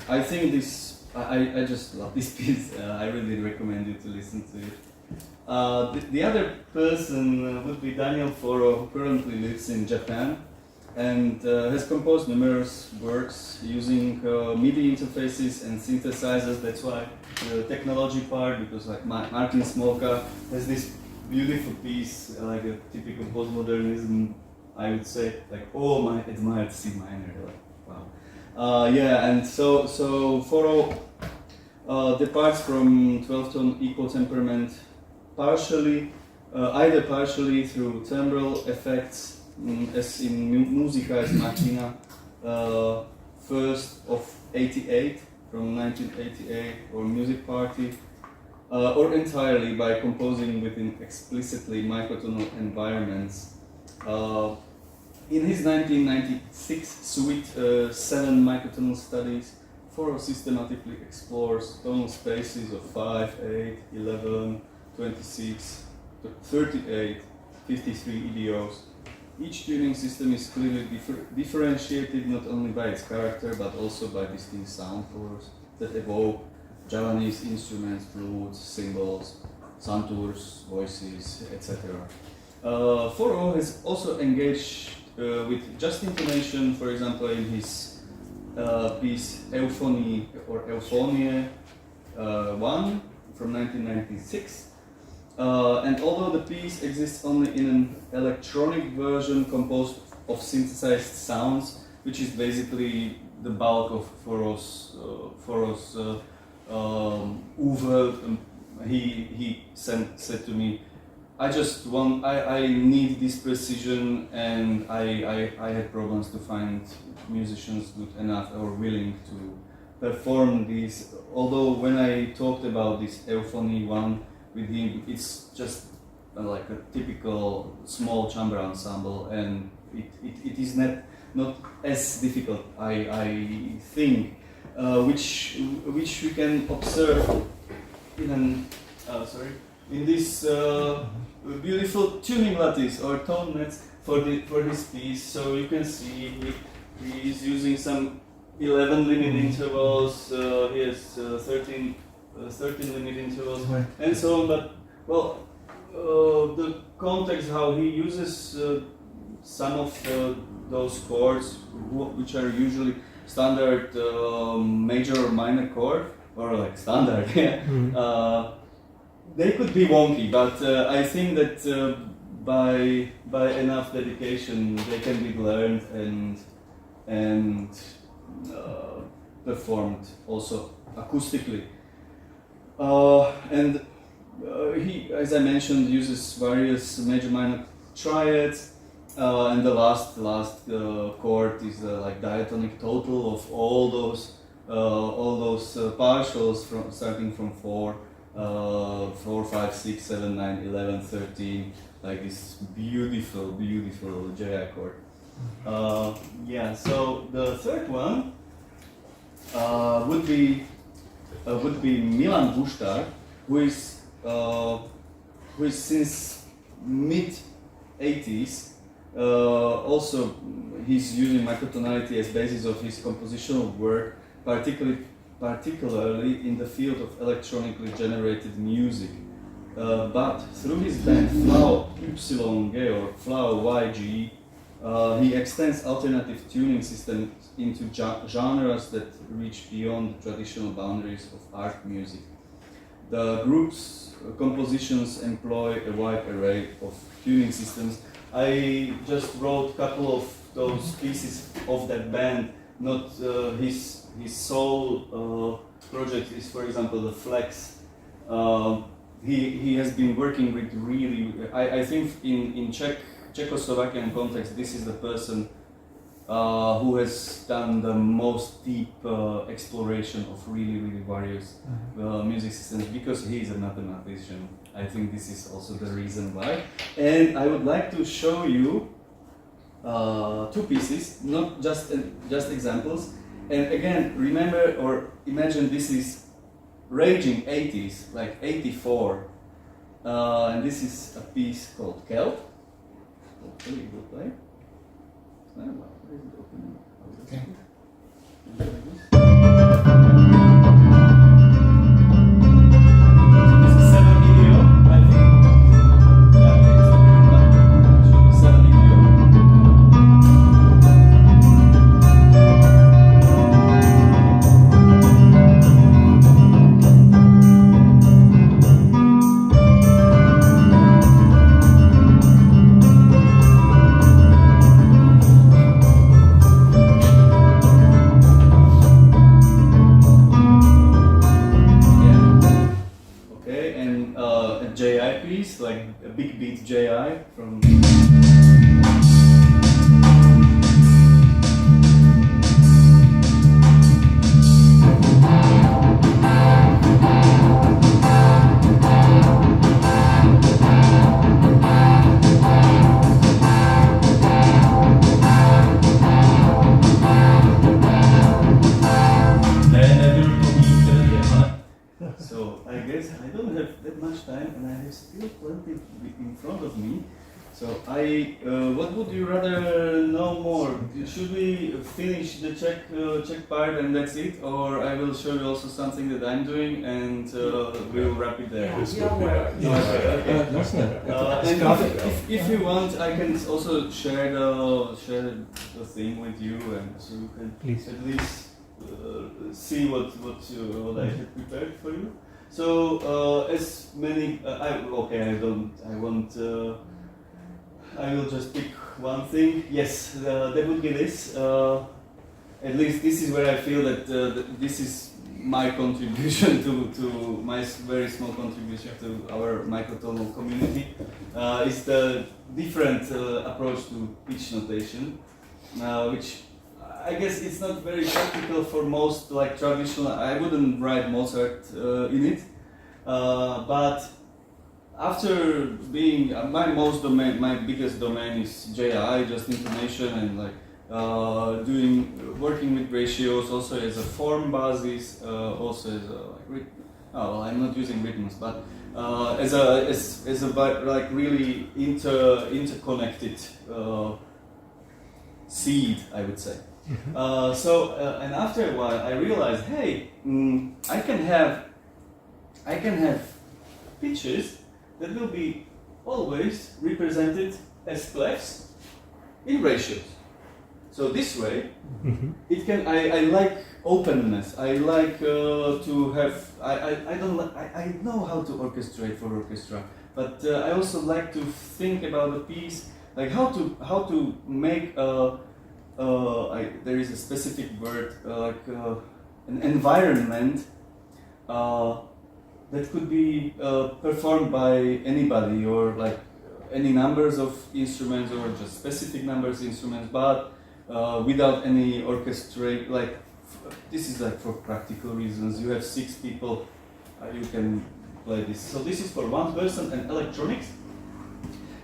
Speaker 5: I think I just love this piece. I really recommend you to listen to it. The other person would be Daniel Foro, who currently lives in Japan and has composed numerous works using MIDI interfaces and synthesizers. That's why the technology part, because like Martin Smolka has this beautiful piece, like a typical postmodernism, I would say, like, oh, my admired C minor, like, wow. Yeah, and so Foro departs from 12-tone equal temperament either partially through timbral effects, as in Musica es Machina, first of 88, from 1988, or Music Party, or entirely by composing within explicitly microtonal environments. In his 1996 suite, 7 microtonal studies, Foro systematically explores tonal spaces of 5, 8, 11, 26, 38, 53 EDOs. Each tuning system is clearly differentiated not only by its character but also by distinct sound colors that evoke Javanese instruments, flutes, cymbals, santurs, voices, etc. Foro has also engaged with just intonation, for example, in his piece Euphonie or Euphonie 1 from 1996. And although the piece exists only in an electronic version composed of synthesized sounds, which is basically the bulk of Foro's oeuvre, he said to me, I need this precision, and I had problems to find musicians good enough or willing to perform these. Although when I talked about this Euphonie 1 with him, it's just like a typical small chamber ensemble, and it is not as difficult, I think, which we can observe in this beautiful tuning lattice or tone nets for this piece. So you can see he is using some 11 limit intervals. He has 13 limit intervals, and so on. But well, the context how he uses some of those chords, which are usually standard major or minor chord, or like standard, they could be wonky, but I think that by enough dedication they can be learned and performed also acoustically. And he, as I mentioned, uses various major minor triads. And the last chord is like diatonic total of all those partials starting from 4, 5, 6, 7, 9, 11, 13, like this beautiful J chord. So the third one would be Milan Buštar, who is since mid 80s. Also, he's using microtonality as basis of his compositional work, particularly in the field of electronically generated music. But through his band Flow YG or Flow YG, he extends alternative tuning systems into genres that reach beyond the traditional boundaries of art music. The group's compositions employ a wide array of tuning systems. I just wrote a couple of those pieces of that band. Not his sole project is, for example, the Flex. He has been working with really. I think in Czechoslovakian context, this is the person who has done the most deep exploration of really various music systems, because he is a mathematician. I think this is also the reason why. And I would like to show you two pieces, not just examples. And again, remember or imagine this is raging 80s, like 84. And this is a piece called Kelp. Hopefully it will play. Where is it opening? Okay. Like a big beat JI from. So I guess I don't have that much time, and I have still plenty in front of me. So what would you rather know more? Should we finish the Czech part and that's it, or I will show you also something that I'm doing and we'll wrap it there.
Speaker 3: Yeah, your work.
Speaker 5: And if you want, I can also share the thing with you, and so you can at least see what I have prepared for you. So as many I will just pick one thing. Yes, that would be this. At least this is where I feel that this is my contribution to my very small contribution to our microtonal community. Is the different approach to pitch notation, which I guess it's not very practical for most like traditional. I wouldn't write Mozart in it, but after being my biggest domain is JI, just intonation and like working with ratios, also as a form basis, also as a I'm not using rhythms, but as a like really interconnected seed, I would say. And after a while, I realized, hey, I can have pitches that will be always represented as clefs in ratios. So this way, it can. I like openness. I like to have. I know how to orchestrate for orchestra, but I also like to think about a piece, like how to make a. There is a specific word, an environment that could be performed by anybody, or like any numbers of instruments, or just specific numbers of instruments, but without any orchestrate. Like this is like for practical reasons. You have 6 people, you can play this. So this is for one person and electronics.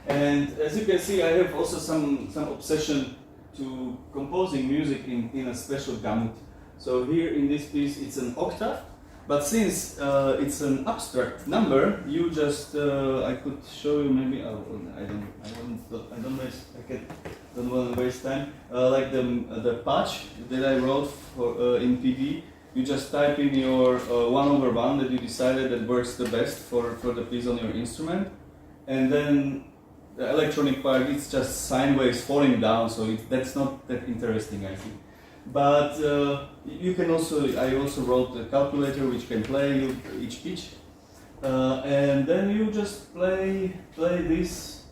Speaker 5: And as you can see, I have also some obsession to composing music in a special gamut. So here in this piece it's an octave, but since it's an abstract number, you just I could show you maybe. Don't want to waste time. Like the patch that I wrote for in PD, you just type in your 1/1 that you decided that works the best for the piece on your instrument, and then the electronic part, it's just sine waves falling down, so that's not that interesting, I think. But you can also, I also wrote a calculator which can play each pitch, and then you just play this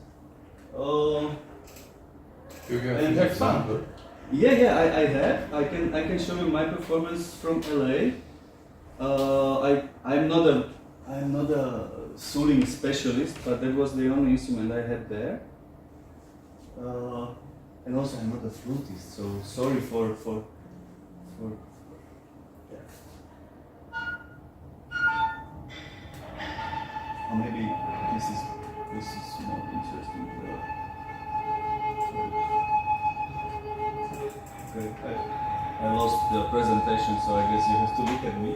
Speaker 5: and have fun. Yeah, I have. I can show you my performance from LA. I'm not a Suling specialist, but that was the only instrument I had there. And also I'm not a flutist, so sorry for yeah. Or maybe this is more interesting. Okay, I lost the presentation, so I guess you have to look at me.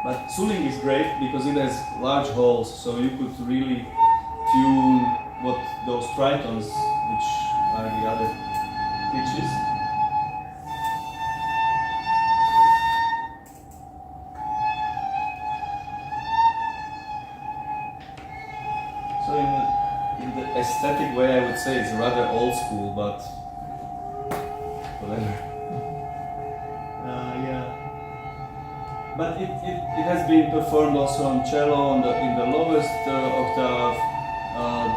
Speaker 5: But Suling is great because it has large holes, so you could really tune what those tritons, which are the other pitches. So in the aesthetic way, I would say it's rather old school, but whatever. But it has been performed also on cello in the lowest octave.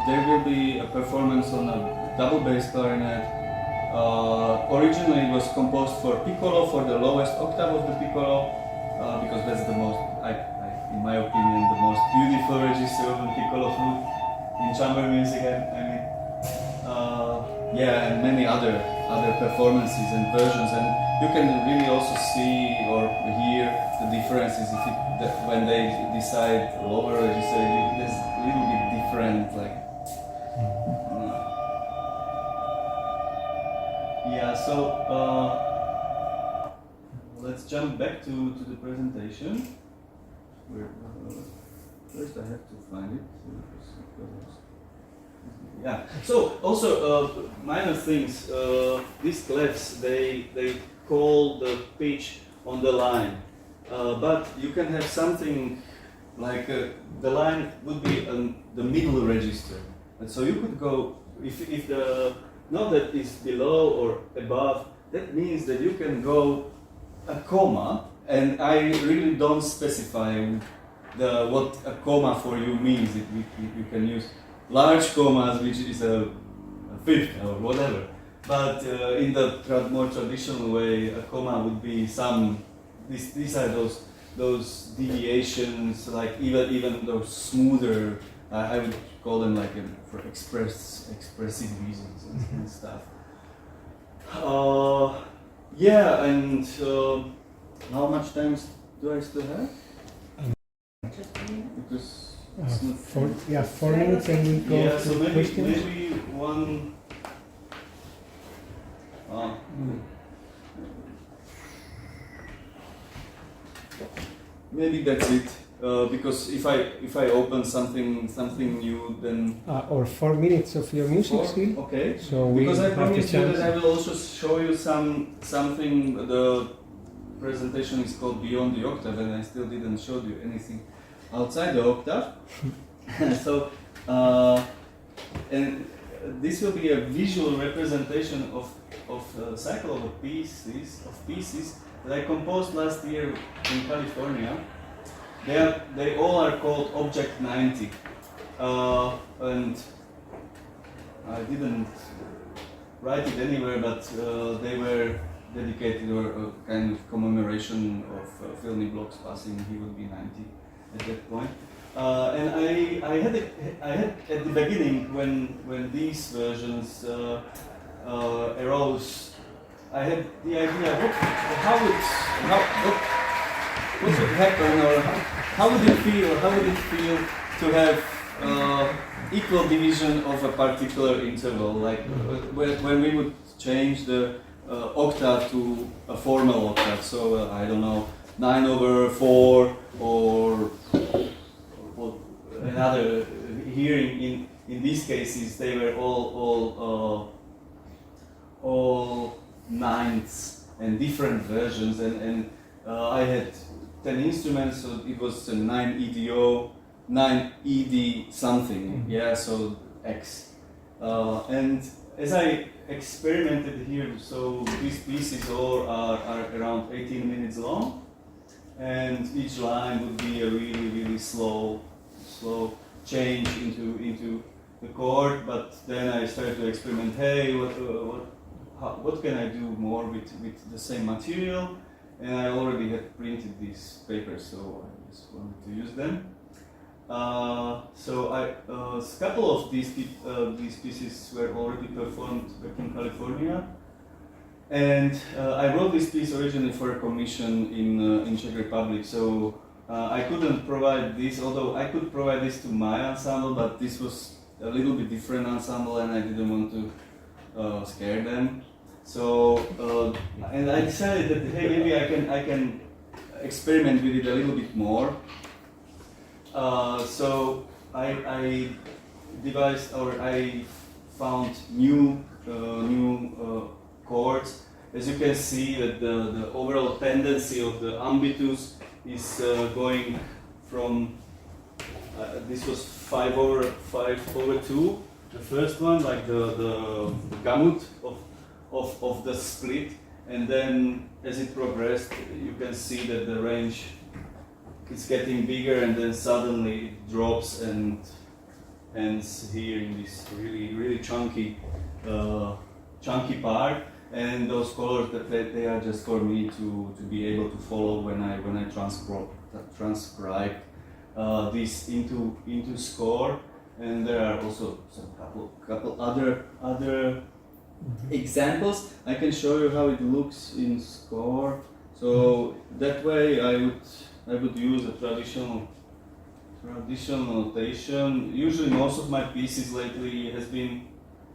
Speaker 5: There will be a performance on a double bass clarinet. Originally it was composed for piccolo, for the lowest octave of the piccolo, because that's the most, in my opinion, the most beautiful register of a piccolo flute in chamber music. And many other performances and versions, and you can really also see or hear the differences when they decide lower register. It is a little bit different, like. So let's jump back to the presentation. First I have to find it. Yeah. So also minor things. These clefs they call the pitch on the line, but you can have something like the line would be the middle register, and so you could go if the note that is below or above. That means that you can go a comma, and I really don't specify what a comma for you means. You can use large commas, which is a fifth or whatever. But in the more traditional way, a comma would be these are those deviations, like even those smoother. I would call them like for expressive reasons and stuff. And how much time do I still have? Because it's not
Speaker 4: 4 minutes, and we go
Speaker 5: so
Speaker 4: to questions.
Speaker 5: maybe one. Maybe that's it. Because if I open something new, then
Speaker 4: Or 4 minutes of your music still.
Speaker 5: okay.
Speaker 4: So we
Speaker 5: Because I
Speaker 4: have the
Speaker 5: promised you
Speaker 4: chance.
Speaker 5: that I will also show you something. The presentation is called Beyond the Octave, and I still didn't show you anything outside the octave. So, and this will be a visual representation of a cycle of pieces that I composed last year in California. They all are called Object 90, and I didn't write it anywhere, but they were dedicated or a kind of commemoration of Filmy Bloch's passing. He would be 90 at that point. And I had at the beginning when these versions arose, I had the idea what would happen, or how would it feel to have equal division of a particular interval, like when we would change the octave to a formal octave. So I don't know, 9/4 or another. Here in these cases, they were all ninths and different versions, and I had 10 instruments, so it was a 9 EDO, 9 ED something, yeah, so X. And as I experimented here, so these pieces all are around 18 minutes long, and each line would be a really slow change into the chord. But then I started to experiment. Hey, what can I do more with the same material? And I already had printed these papers, so I just wanted to use them. So a couple of these pieces were already performed back in California, and I wrote this piece originally for a commission in Czech Republic. So I couldn't provide this, although I could provide this to my ensemble, but this was a little bit different ensemble, and I didn't want to scare them. So and I decided that hey, maybe I can experiment with it a little bit more. So I devised, or I found new chords. As you can see, that the overall tendency of the ambitus is going from this was 5/2, the first one, like the gamut of the split, and then as it progressed, you can see that the range is getting bigger, and then suddenly it drops and ends here in this really chunky part. And those colors they are just for me to be able to follow when I transcribe this into score. And there are also some couple other examples. I can show you how it looks in score. So that way I would use a traditional notation. Usually most of my pieces lately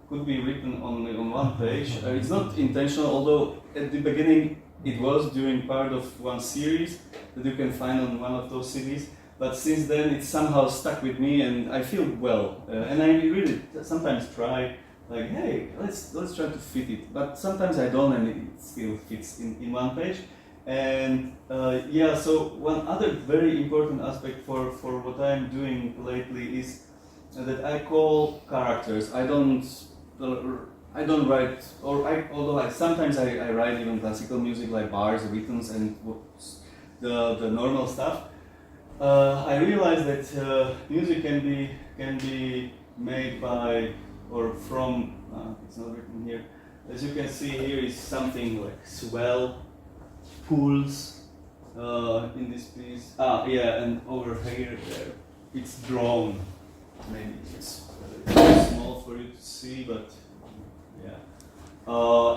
Speaker 5: could be written only on one page. It's not intentional, although at the beginning it was during part of one series that you can find on one of those CDs. But since then it's somehow stuck with me, and I feel well. And I really sometimes try, like, hey, let's try to fit it. But sometimes I don't, and it still fits in one page. And yeah, so one other very important aspect for what I'm doing lately is that I call characters. I don't write, although sometimes I write even classical music like bars, rhythms, and the normal stuff. I realized that music can be made by or from. It's not written here. As you can see, here is something like swell, pulse in this piece. Yeah, and over here there, it's drawn. Maybe it's small for you to see, but yeah.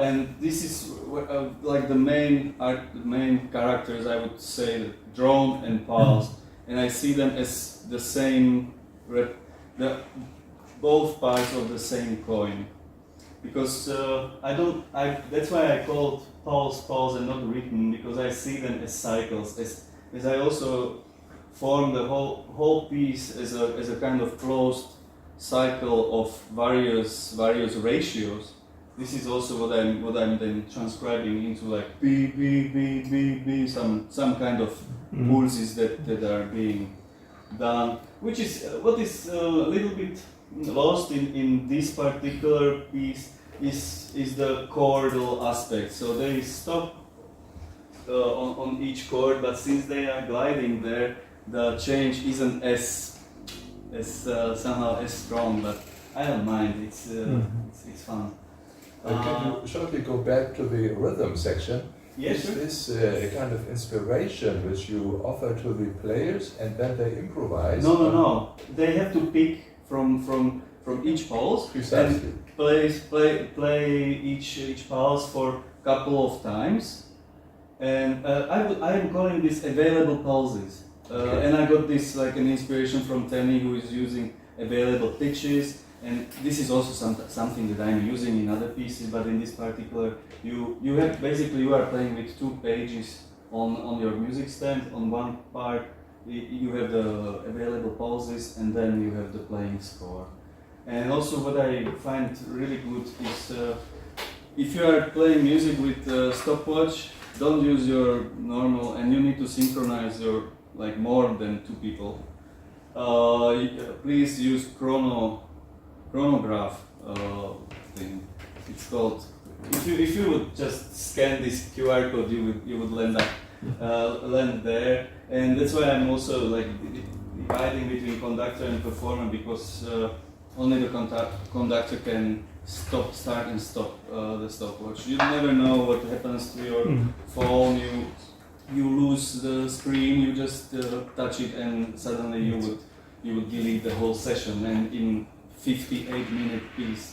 Speaker 5: And this is like the main characters, I would say, drawn and pulsed. And I see them as the same, both parts of the same coin. because that's why I called pulse and not rhythm, because I see them as cycles. As I also form the whole piece as a kind of closed cycle of various ratios. This is also what I'm then transcribing into like B, some kind of pulses that are being done, which is what is a little bit lost in this particular piece is the chordal aspect. So they stop on each chord, but since they are gliding there, the change isn't as somehow as strong. But I don't mind. It's fun.
Speaker 2: Can you shortly go back to the rhythm section?
Speaker 5: Yes, sure.
Speaker 2: Is this a kind of inspiration which you offer to the players and then they improvise?
Speaker 5: No. They have to pick from each pulse
Speaker 2: Precisely.
Speaker 5: and play each pulse for a couple of times. And I am calling this available pulses. And I got this like an inspiration from Temi, who is using available pitches. And this is also something that I'm using in other pieces, but in this particular, you are playing with 2 pages on your music stand. On one part, you have the available pulses, and then you have the playing score. And also, what I find really good is if you are playing music with a stopwatch, don't use your normal, and you need to synchronize your like more than 2 people. Please use chronograph thing. It's called. If you would just scan this QR code, you would land there, and that's why I'm also like dividing between conductor and performer, because only the conductor can start and stop the stopwatch. You never know what happens to your phone. You lose the screen. You just touch it, and suddenly you would delete the whole session. And in 58-minute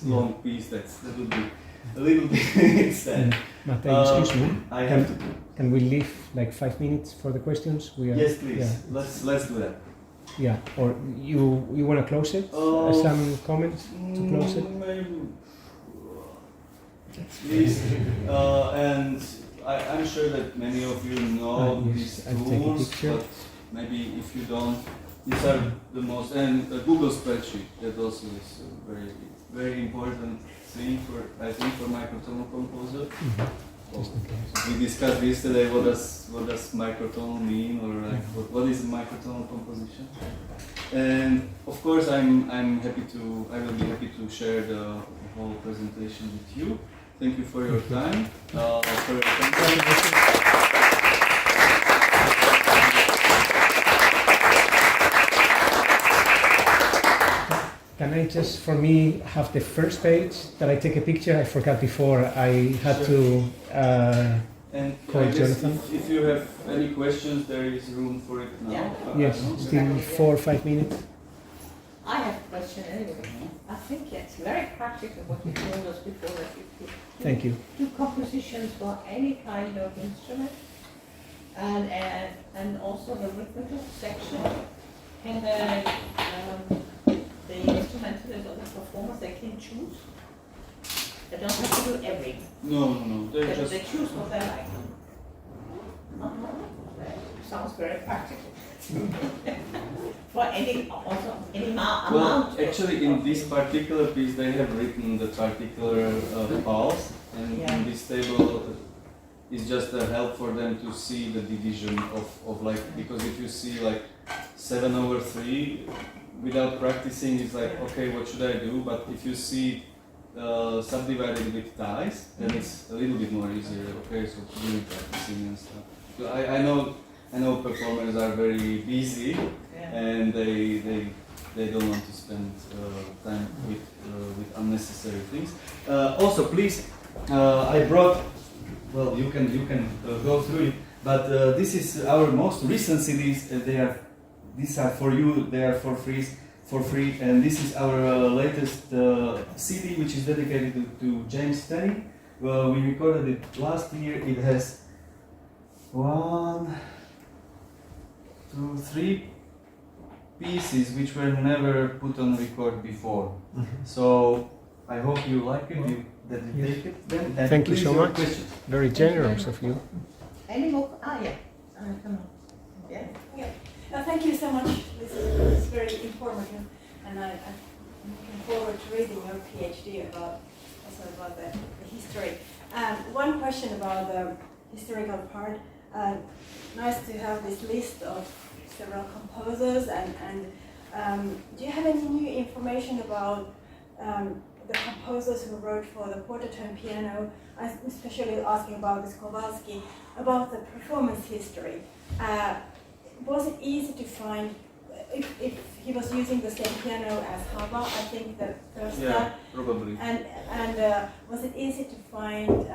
Speaker 5: long piece, that would be a little bit sad.
Speaker 4: Matje, excuse me.
Speaker 5: I have
Speaker 4: Can we leave like 5 minutes for the questions?
Speaker 5: Yes, please.
Speaker 4: Yeah.
Speaker 5: Let's do that.
Speaker 4: Yeah. Or you want to close it? Some comments to close it?
Speaker 5: Please. And I'm sure that many of you know these tools, but maybe if you don't, these are the most, and a Google spreadsheet, that also is a very, very important thing for microtonal composer. We discussed yesterday what does microtonal mean, or like what is microtonal composition. And of course I will be happy to share the whole presentation with you. Thank you for your time. For your attention.
Speaker 4: Can I just, for me, have the first page that I take a picture? I forgot before. I had to call Jonathan.
Speaker 5: If you have any questions, there is room for it now.
Speaker 3: Yeah.
Speaker 4: Yes, still 4 or 5 minutes.
Speaker 3: I have a question anyway. I think it's very practical what you told us before, that you could
Speaker 4: Thank you.
Speaker 3: do compositions for any kind of instrument, and also the rhythmical section, and the instrumentalists or the performers, they can choose. They don't have to do everything.
Speaker 5: No.
Speaker 3: They choose what they like. Sounds very practical. For any amount.
Speaker 5: Well, actually, in this particular piece, they have written the particular pulse, and this table is just a help for them to see the division of like, because if you see like 7/3 without practicing, it's like, okay, what should I do? But if you see subdivided with ties, then it's a little bit more easier. Okay, so really practicing and stuff. So I know performers are very busy, and they don't want to spend time with unnecessary things. Also, please, I brought. Well, you can go through it, but this is our most recent CDs. These are for you. They are for free, and this is our latest CD, which is dedicated to James Stanley. Well, we recorded it last year. It has 1, 2, 3 pieces which were never put on record before. So I hope you like it, that you take it. Then, and
Speaker 4: Thank you
Speaker 5: please,
Speaker 4: so
Speaker 5: your
Speaker 4: much.
Speaker 5: questions.
Speaker 4: Very generous of you.
Speaker 3: Any more? Yeah. Come on. Yeah.
Speaker 8: Thank you so much. This is very informative, and I'm looking forward to reading your PhD about the history. One question about the historical part. Nice to have this list of several composers, and do you have any new information about the composers who wrote for the quarter-tone piano? I'm especially asking about this Kowalski, about the performance history. Was it easy to find if he was using the same piano as Haba? I think the first
Speaker 5: Yeah, probably.
Speaker 8: and was it easy to find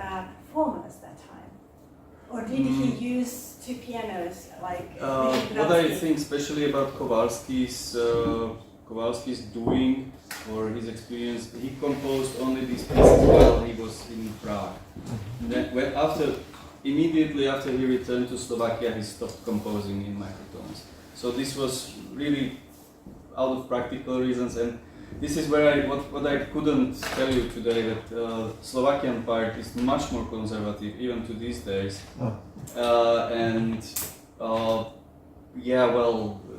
Speaker 8: performers that time, or did he use two pianos like?
Speaker 5: What I think, especially about Kowalski's doing or his experience, he composed only these pieces while he was in Prague. Then, immediately after he returned to Slovakia, he stopped composing in microtones. So this was really out of practical reasons, and this is where what I couldn't tell you today, that Slovakian part is much more conservative even to these days.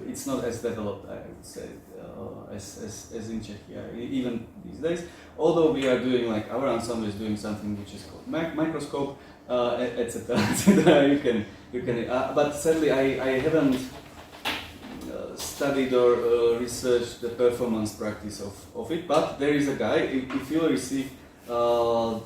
Speaker 5: It's not as developed, I would say, as in Czechia, even these days. Although we are doing, like, our ensemble is doing something which is called microscope, etc. You can. But sadly, I haven't studied or researched the performance practice of it. But there is a guy. If you receive the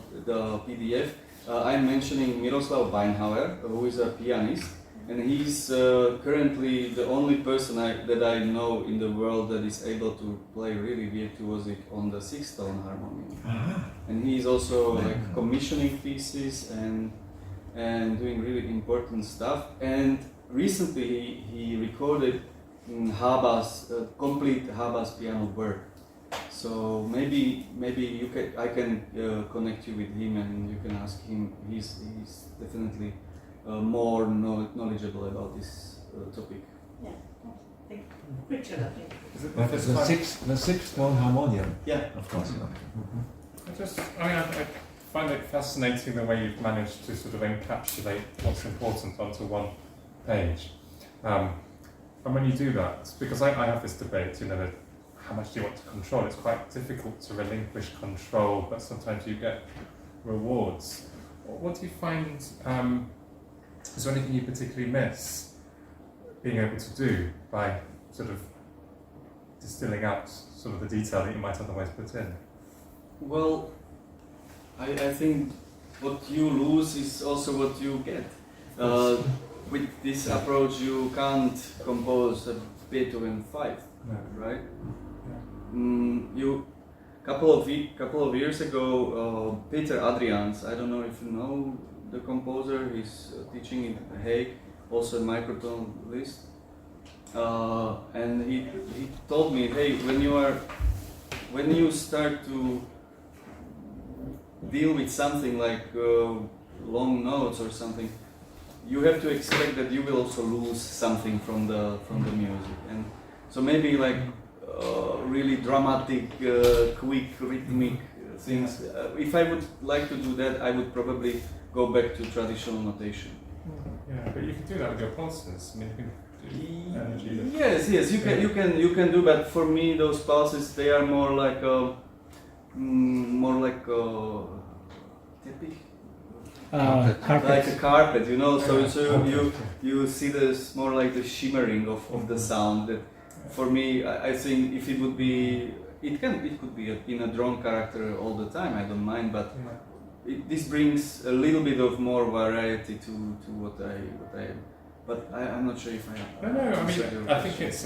Speaker 5: PDF, I'm mentioning Miroslav Weinhauer, who is a pianist, and he's currently the only person that I know in the world that is able to play really virtuosic on the 6-tone harmonium. And he's also like commissioning pieces and doing really important stuff. And recently he recorded Haba's complete Haba's piano work. So maybe I can connect you with him and you can ask him. He's definitely more knowledgeable about this topic.
Speaker 8: Yeah.
Speaker 3: Richard, I think.
Speaker 6: Is it the six-tone harmonium?
Speaker 5: Yeah,
Speaker 6: Of course.
Speaker 9: I find it fascinating the way you've managed to sort of encapsulate what's important onto one page. And when you do that, because I have this debate, that how much do you want to control? It's quite difficult to relinquish control, but sometimes you get rewards. What do you find, is there anything you particularly miss being able to do by sort of distilling out sort of the detail that you might otherwise put in?
Speaker 5: Well, I think what you lose is also what you get. With this approach, you can't compose a Beethoven 5, right? Couple of years ago, Peter Adrians, I don't know if you know the composer, he's teaching in Hague, also a microtonalist, and he told me, hey, when you start to deal with something like long notes or something, you have to expect that you will also lose something from the music, and so maybe like really dramatic, quick, rhythmic things. If I would like to do that, I would probably go back to traditional notation.
Speaker 9: Yeah, but you can do that with your pulses. I mean, you can do energy.
Speaker 5: Yes, you can do. But for me, those pulses, they are more like teppich.
Speaker 4: Carpet.
Speaker 5: Like a carpet, So you see this more like the shimmering of the sound. That for me, I think if it would be, it could be in a drone character all the time. I don't mind, but this brings a little bit of more variety to what I am. But I'm not sure if I.
Speaker 9: No. I mean, I think it's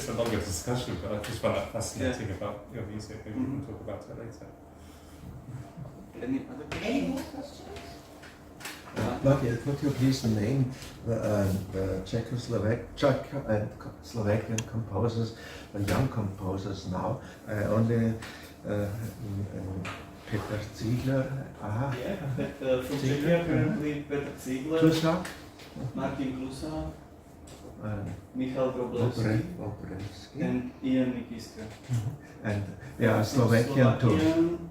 Speaker 9: a longer discussion, but I just find that fascinating about your music. Maybe we can talk about it later.
Speaker 3: Any more questions?
Speaker 6: Matje, could you please name the Czech and Slovakian composers, the young composers now? Only Peter Ziegler.
Speaker 5: From Czechia currently Peter Ziegler,
Speaker 6: Klösch,
Speaker 5: Martin Klusa, Michal Groblewski,
Speaker 6: Obrevsky.
Speaker 5: and Ian Nikiska.
Speaker 6: And yeah, Slovakian too.
Speaker 5: Slovakian.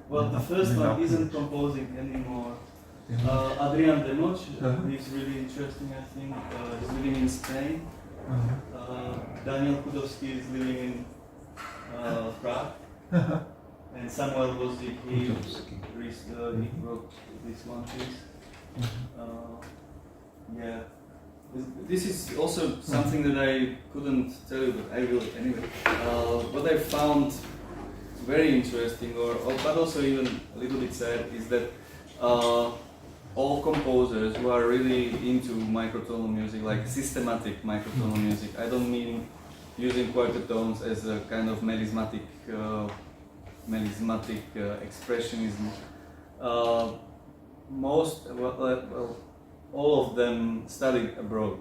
Speaker 5: Well, the first one isn't composing anymore. Adrian Democ is really interesting, I think. He's living in Spain. Daniel Kudowski is living in Prague. And Samuel Wozik, he wrote this one piece. Yeah. This is also something that I couldn't tell you, but I will anyway. What I found very interesting, but also even a little bit sad, is that all composers who are really into microtonal music, like systematic microtonal music, I don't mean using quarter tones as a kind of melismatic expressionism. All of them studied abroad.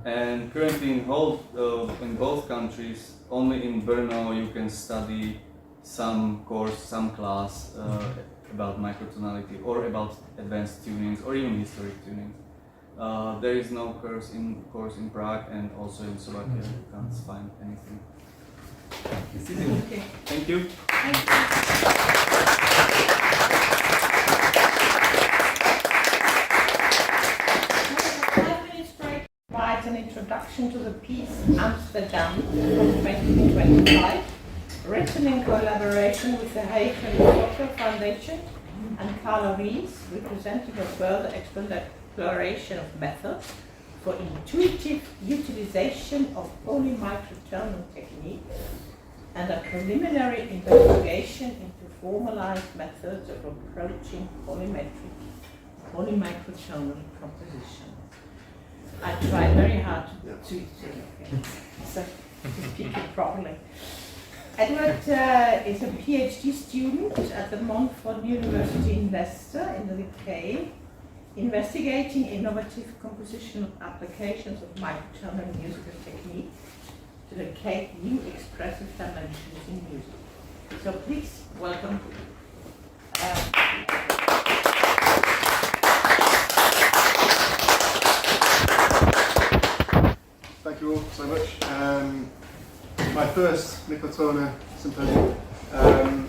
Speaker 5: And currently in both countries, only in Brno you can study some course, some class about microtonality or about advanced tunings or even historic tunings. There is no course in Prague, and also in Slovakia you can't find anything.
Speaker 3: Okay.
Speaker 5: Thank you.
Speaker 3: Thank you. An introduction to the piece Amsterdam from 2025, written in collaboration with the Hague Foundation and Carla Ries, representing a further exploration of methods for intuitive utilization of polymicrotonal techniques and a preliminary investigation into formalized methods of approaching polymicrotonal composition. I tried very hard to speak it properly. Edward is a PhD student at the Montfort University in Leicester in the UK, investigating innovative compositional applications of microtonal musical technique to locate new expressive dimensions in music. So please welcome.
Speaker 10: Thank you all so much. My first Microtonal Symposium. Thank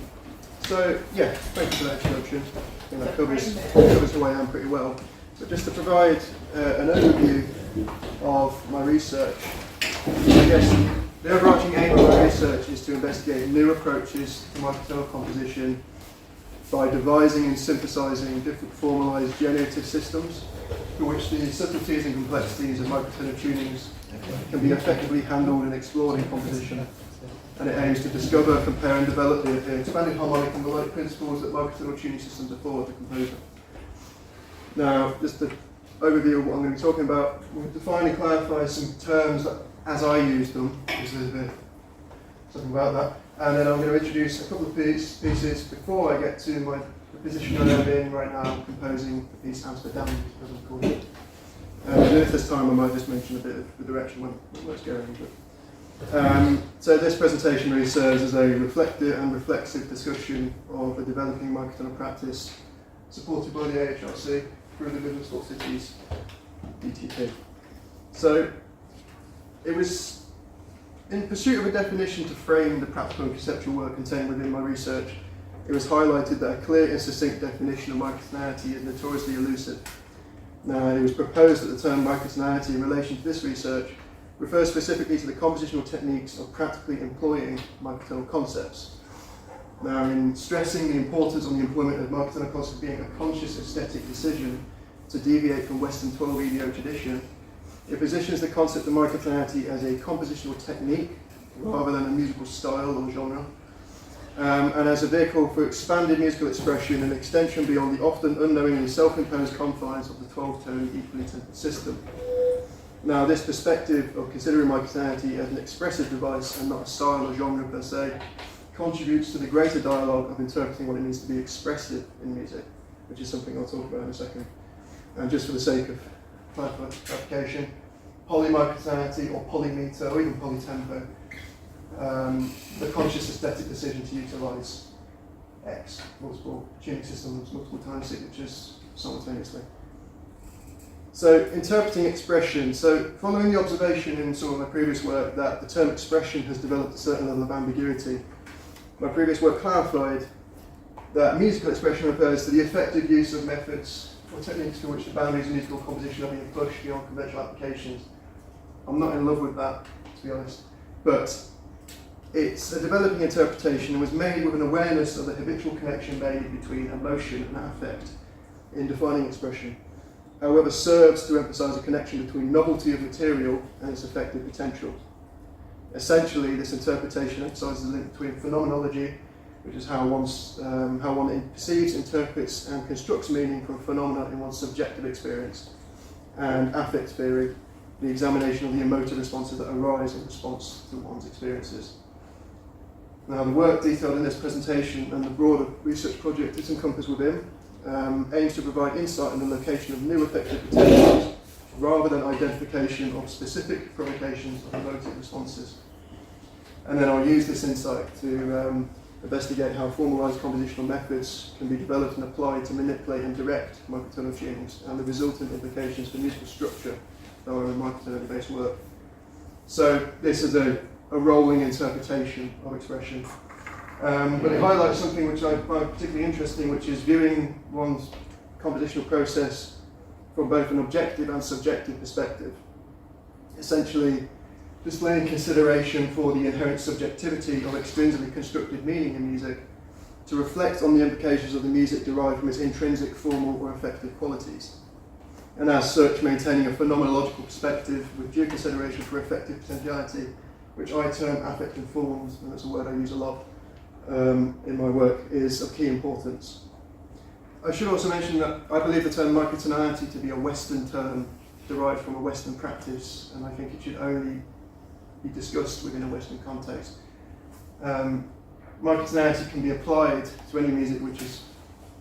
Speaker 10: you for that introduction. I think that covers who I am pretty well. So just to provide an overview of my research, I guess the overarching aim of my research is to investigate new approaches to microtonal composition by devising and synthesizing different formalized generative systems for which the subtleties and complexities of microtonal tunings can be effectively handled and explored in composition. And it aims to discover, compare and develop the expanded harmonic and melodic principles that microtonal tuning systems afford the composer. Now, just an overview of what I'm going to be talking about, we'll define and clarify some terms as I use them, because there's a bit something about that. And then I'm going to introduce a couple of pieces before I get to the position that I'm in right now, composing the piece Amsterdamned, as I'm calling it. And if there's time, I might just mention a bit of the direction where it's going. So this presentation really serves as a reflective and reflexive discussion of the developing microtonal practice supported by the AHRC through the Business Law Cities DTP. So it was in pursuit of a definition to frame the practical and conceptual work contained within my research. It was highlighted that a clear and succinct definition of microtonality is notoriously elusive. Now, it was proposed that the term microtonality in relation to this research refers specifically to the compositional techniques of practically employing microtonal concepts. Now, in stressing the importance on the employment of microtonal concepts being a conscious aesthetic decision to deviate from Western 12 EDO tradition, it positions the concept of microtonality as a compositional technique rather than a musical style or genre, and as a vehicle for expanded musical expression and extension beyond the often unknowingly self-imposed confines of the 12-tone equally tempered system. Now, this perspective of considering microtonality as an expressive device and not a style or genre per se contributes to the greater dialogue of interpreting what it means to be expressive in music, which is something I'll talk about in a second. And just for the sake of clarification, polymicrotonality or polymeter or even polytempo, the conscious aesthetic decision to utilise X, multiple tuning systems, multiple time signatures simultaneously. So, interpreting expression. So, following the observation in some of my previous work that the term expression has developed a certain level of ambiguity, my previous work clarified that musical expression refers to the effective use of methods or techniques for which the boundaries of musical composition are being pushed beyond conventional applications. I'm not in love with that, to be honest, but it's a developing interpretation and was made with an awareness of the habitual connection made between emotion and affect in defining expression. However, serves to emphasise a connection between novelty of material and its effective potential. Essentially, this interpretation emphasises the link between phenomenology, which is how one perceives, interprets, and constructs meaning from phenomena in one's subjective experience, and affect theory, the examination of the emotive responses that arise in response to one's experiences. Now, the work detailed in this presentation and the broader research project it's encompassed within aims to provide insight in the location of new effective potentials rather than identification of specific provocations of emotive responses. And then I'll use this insight to investigate how formalised compositional methods can be developed and applied to manipulate and direct microtonal tunings and the resultant implications for musical structure that are in microtonally based work. So this is a rolling interpretation of expression. But it highlights something which I find particularly interesting, which is viewing one's compositional process from both an objective and subjective perspective. Essentially, displaying consideration for the inherent subjectivity of extrinsically constructed meaning in music to reflect on the implications of the music derived from its intrinsic, formal, or effective qualities. And as such, maintaining a phenomenological perspective with due consideration for effective potentiality, which I term affective forms, and that's a word I use a lot in my work, is of key importance. I should also mention that I believe the term microtonality to be a Western term derived from a Western practice, and I think it should only be discussed within a Western context. Microtonality can be applied to any music which is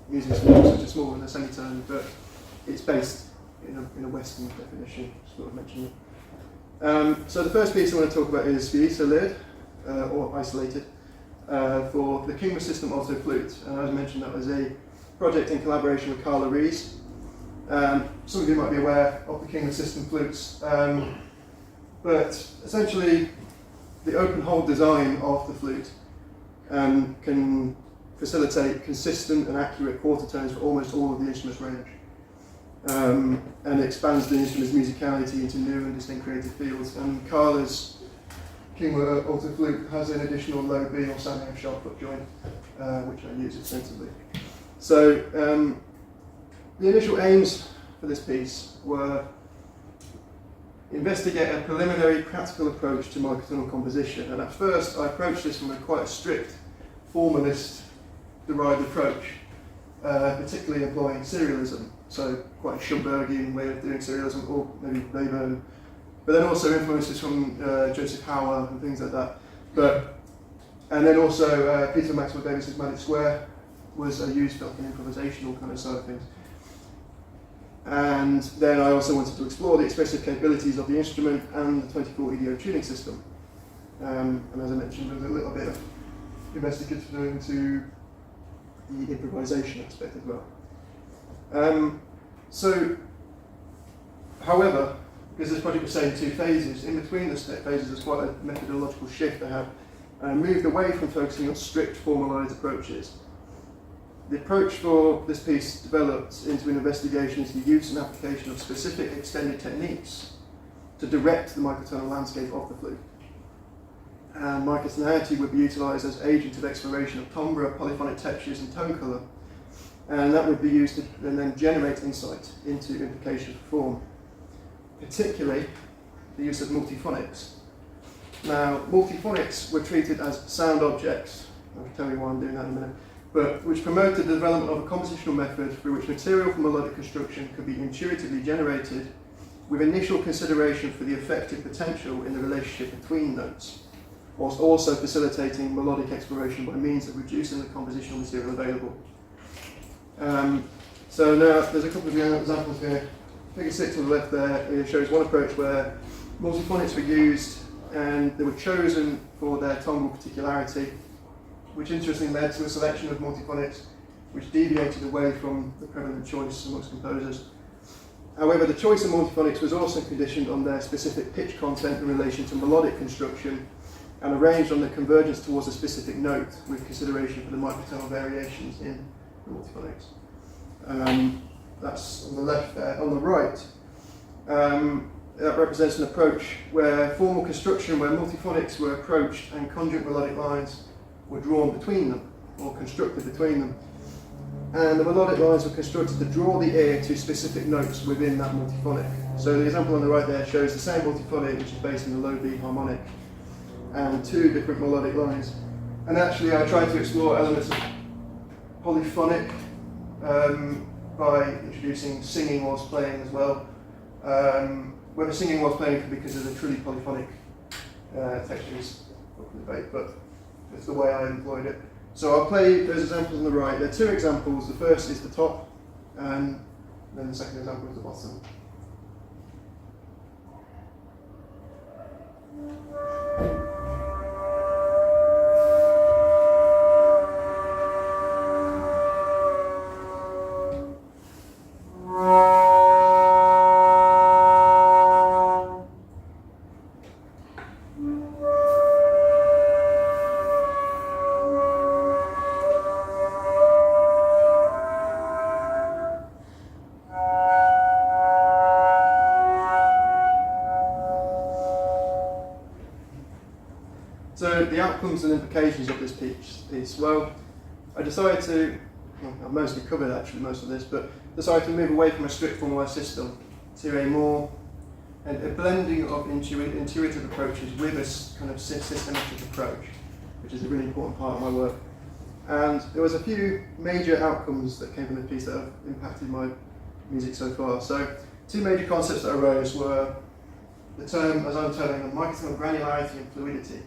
Speaker 10: music such as smaller than a semitone, but it's based in a Western definition, sort of mentioned it. So the first piece I want to talk about is VIII, or isolated, for the Kingma System alto flute. And as I mentioned, that was a project in collaboration with Carla Rees. Some of you might be aware of the Kingma System flutes, but essentially the open hole design of the flute can facilitate consistent and accurate quarter tones for almost all of the instrument's range. And it expands the instrument's musicality into new and distinct creative fields. And Carla's Kingma alto flute has an additional low B or sounding F sharp foot joint, which I use extensively. So the initial aims for this piece were investigate a preliminary practical approach to microtonal composition. And at first I approached this from quite a strict formalist derived approach, particularly employing serialism. So quite a Schumbergian way of doing serialism, or maybe Webern, but then also influences from Joseph Hauer and things like that. And then also Peter Maxwell Davis's Magic Square was used for like an improvisational kind of side of things. And then I also wanted to explore the expressive capabilities of the instrument and the 24 EDO tuning system. And as I mentioned, there's a little bit of investigative into the improvisation aspect as well. However, because this project was set in 2 phases, in between the phases there's quite a methodological shift I have. I moved away from focusing on strict formalised approaches. The approach for this piece developed into an investigation into the use and application of specific extended techniques to direct the microtonal landscape of the flute. And microtonality would be utilised as agent of exploration of timbre, polyphonic textures and tone colour, and that would be used to then generate insight into implications for form, particularly the use of multiphonics. Now, multiphonics were treated as sound objects. I'll tell you why I'm doing that in a minute. But which promoted the development of a compositional method through which material for melodic construction could be intuitively generated with initial consideration for the effective potential in the relationship between notes, whilst also facilitating melodic exploration by means of reducing the compositional material available. So now there's a couple of examples here. Figure 6 on the left there, it shows one approach where multiphonics were used and they were chosen for their tonal particularity, which interestingly led to a selection of multiphonics which deviated away from the prevalent choice amongst composers. However, the choice of multiphonics was also conditioned on their specific pitch content in relation to melodic construction and arranged on the convergence towards a specific note with consideration for the microtonal variations in the multiphonics. That's on the left there. On the right, that represents an approach where formal construction, where multiphonics were approached and conjugate melodic lines were drawn between them, or constructed between them. And the melodic lines were constructed to draw the ear to specific notes within that multiphonic. So the example on the right there shows the same multiphonic, which is based on the low B harmonic, and two different melodic lines. And actually I tried to explore elements of polyphonic by introducing singing whilst playing as well. Whether singing whilst playing could be because of the truly polyphonic texture is up for debate, but it's the way I employed it. So I'll play those examples on the right. There are two examples. The first is the top, and then the second example is the bottom. So the outcomes and implications of this piece, well, I decided to, I've mostly covered actually most of this, but decided to move away from a strict formalised system to a blending of intuitive approaches with a kind of systematic approach, which is a really important part of my work. And there was a few major outcomes that came from the piece that have impacted my music so far. So two major concepts that arose were the term, as I'm terming them, microtonal granularity and fluidity.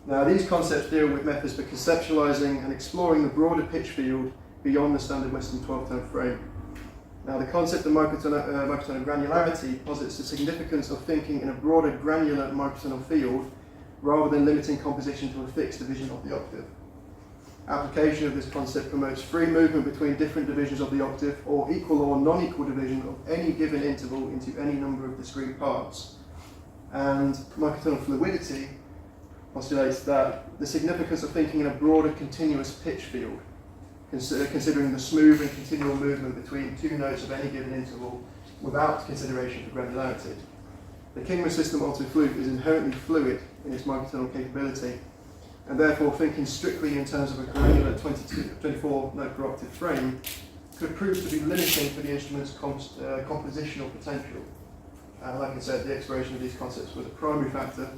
Speaker 10: Now, these concepts deal with methods for conceptualizing and exploring the broader pitch field beyond the standard Western 12-tone frame. Now, the concept of microtonal granularity posits the significance of thinking in a broader granular microtonal field rather than limiting composition to a fixed division of the octave. Application of this concept promotes free movement between different divisions of the octave or equal or non-equal division of any given interval into any number of discrete parts. And microtonal fluidity postulates that the significance of thinking in a broader continuous pitch field, considering the smooth and continual movement between two notes of any given interval without consideration for granularity. The Kingman system alto flute is inherently fluid in its microtonal capability, and therefore thinking strictly in terms of a granular 24 note per octave frame could prove to be limiting for the instrument's compositional potential. Like I said, the exploration of these concepts was a primary factor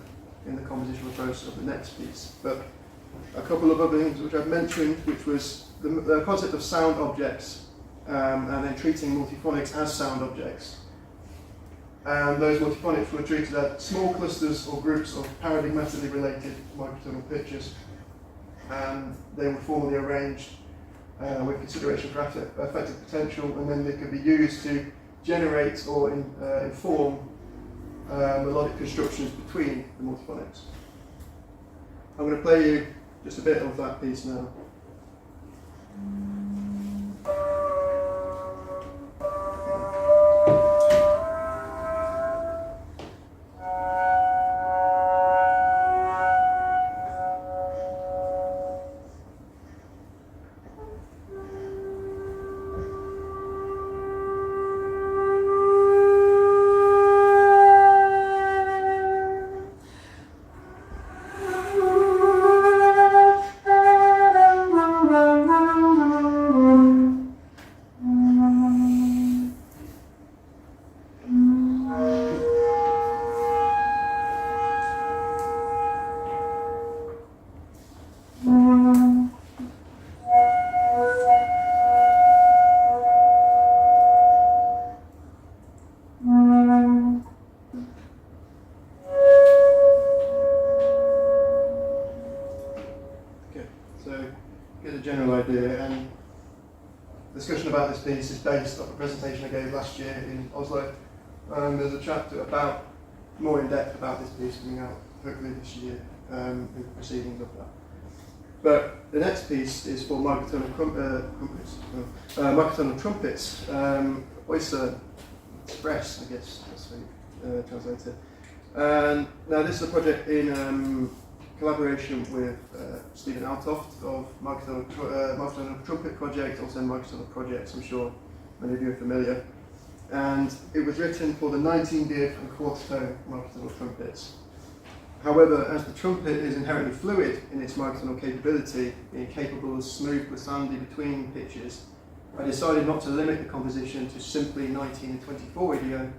Speaker 10: in the compositional process of the next piece. But a couple of other things which I've mentioned, which was the concept of sound objects, and then treating multiphonics as sound objects. And those multiphonics were treated as small clusters or groups of paradigmatically related microtonal pitches, and they were formally arranged with consideration for affective potential, and then they could be used to generate or inform melodic constructions between the multiphonics. I'm going to play you just a bit of that piece now. Piece is based off a presentation I gave last year in Oslo, and there's a chapter about more in depth about this piece coming out hopefully this year in the proceedings of that. But the next piece is for microtonal trumpets. express, I guess that's how you translate it. And now this is a project in collaboration with Stephen Altoft of Microtonal Trumpet Project, also Microtonal Projects, I'm sure many of you are familiar. And it was written for the 19-div and quarter tone microtonal trumpets. However, as the trumpet is inherently fluid in its microtonal capability, being capable of smooth glissandi between pitches, I decided not to limit the composition to simply 19 and 24 EDO,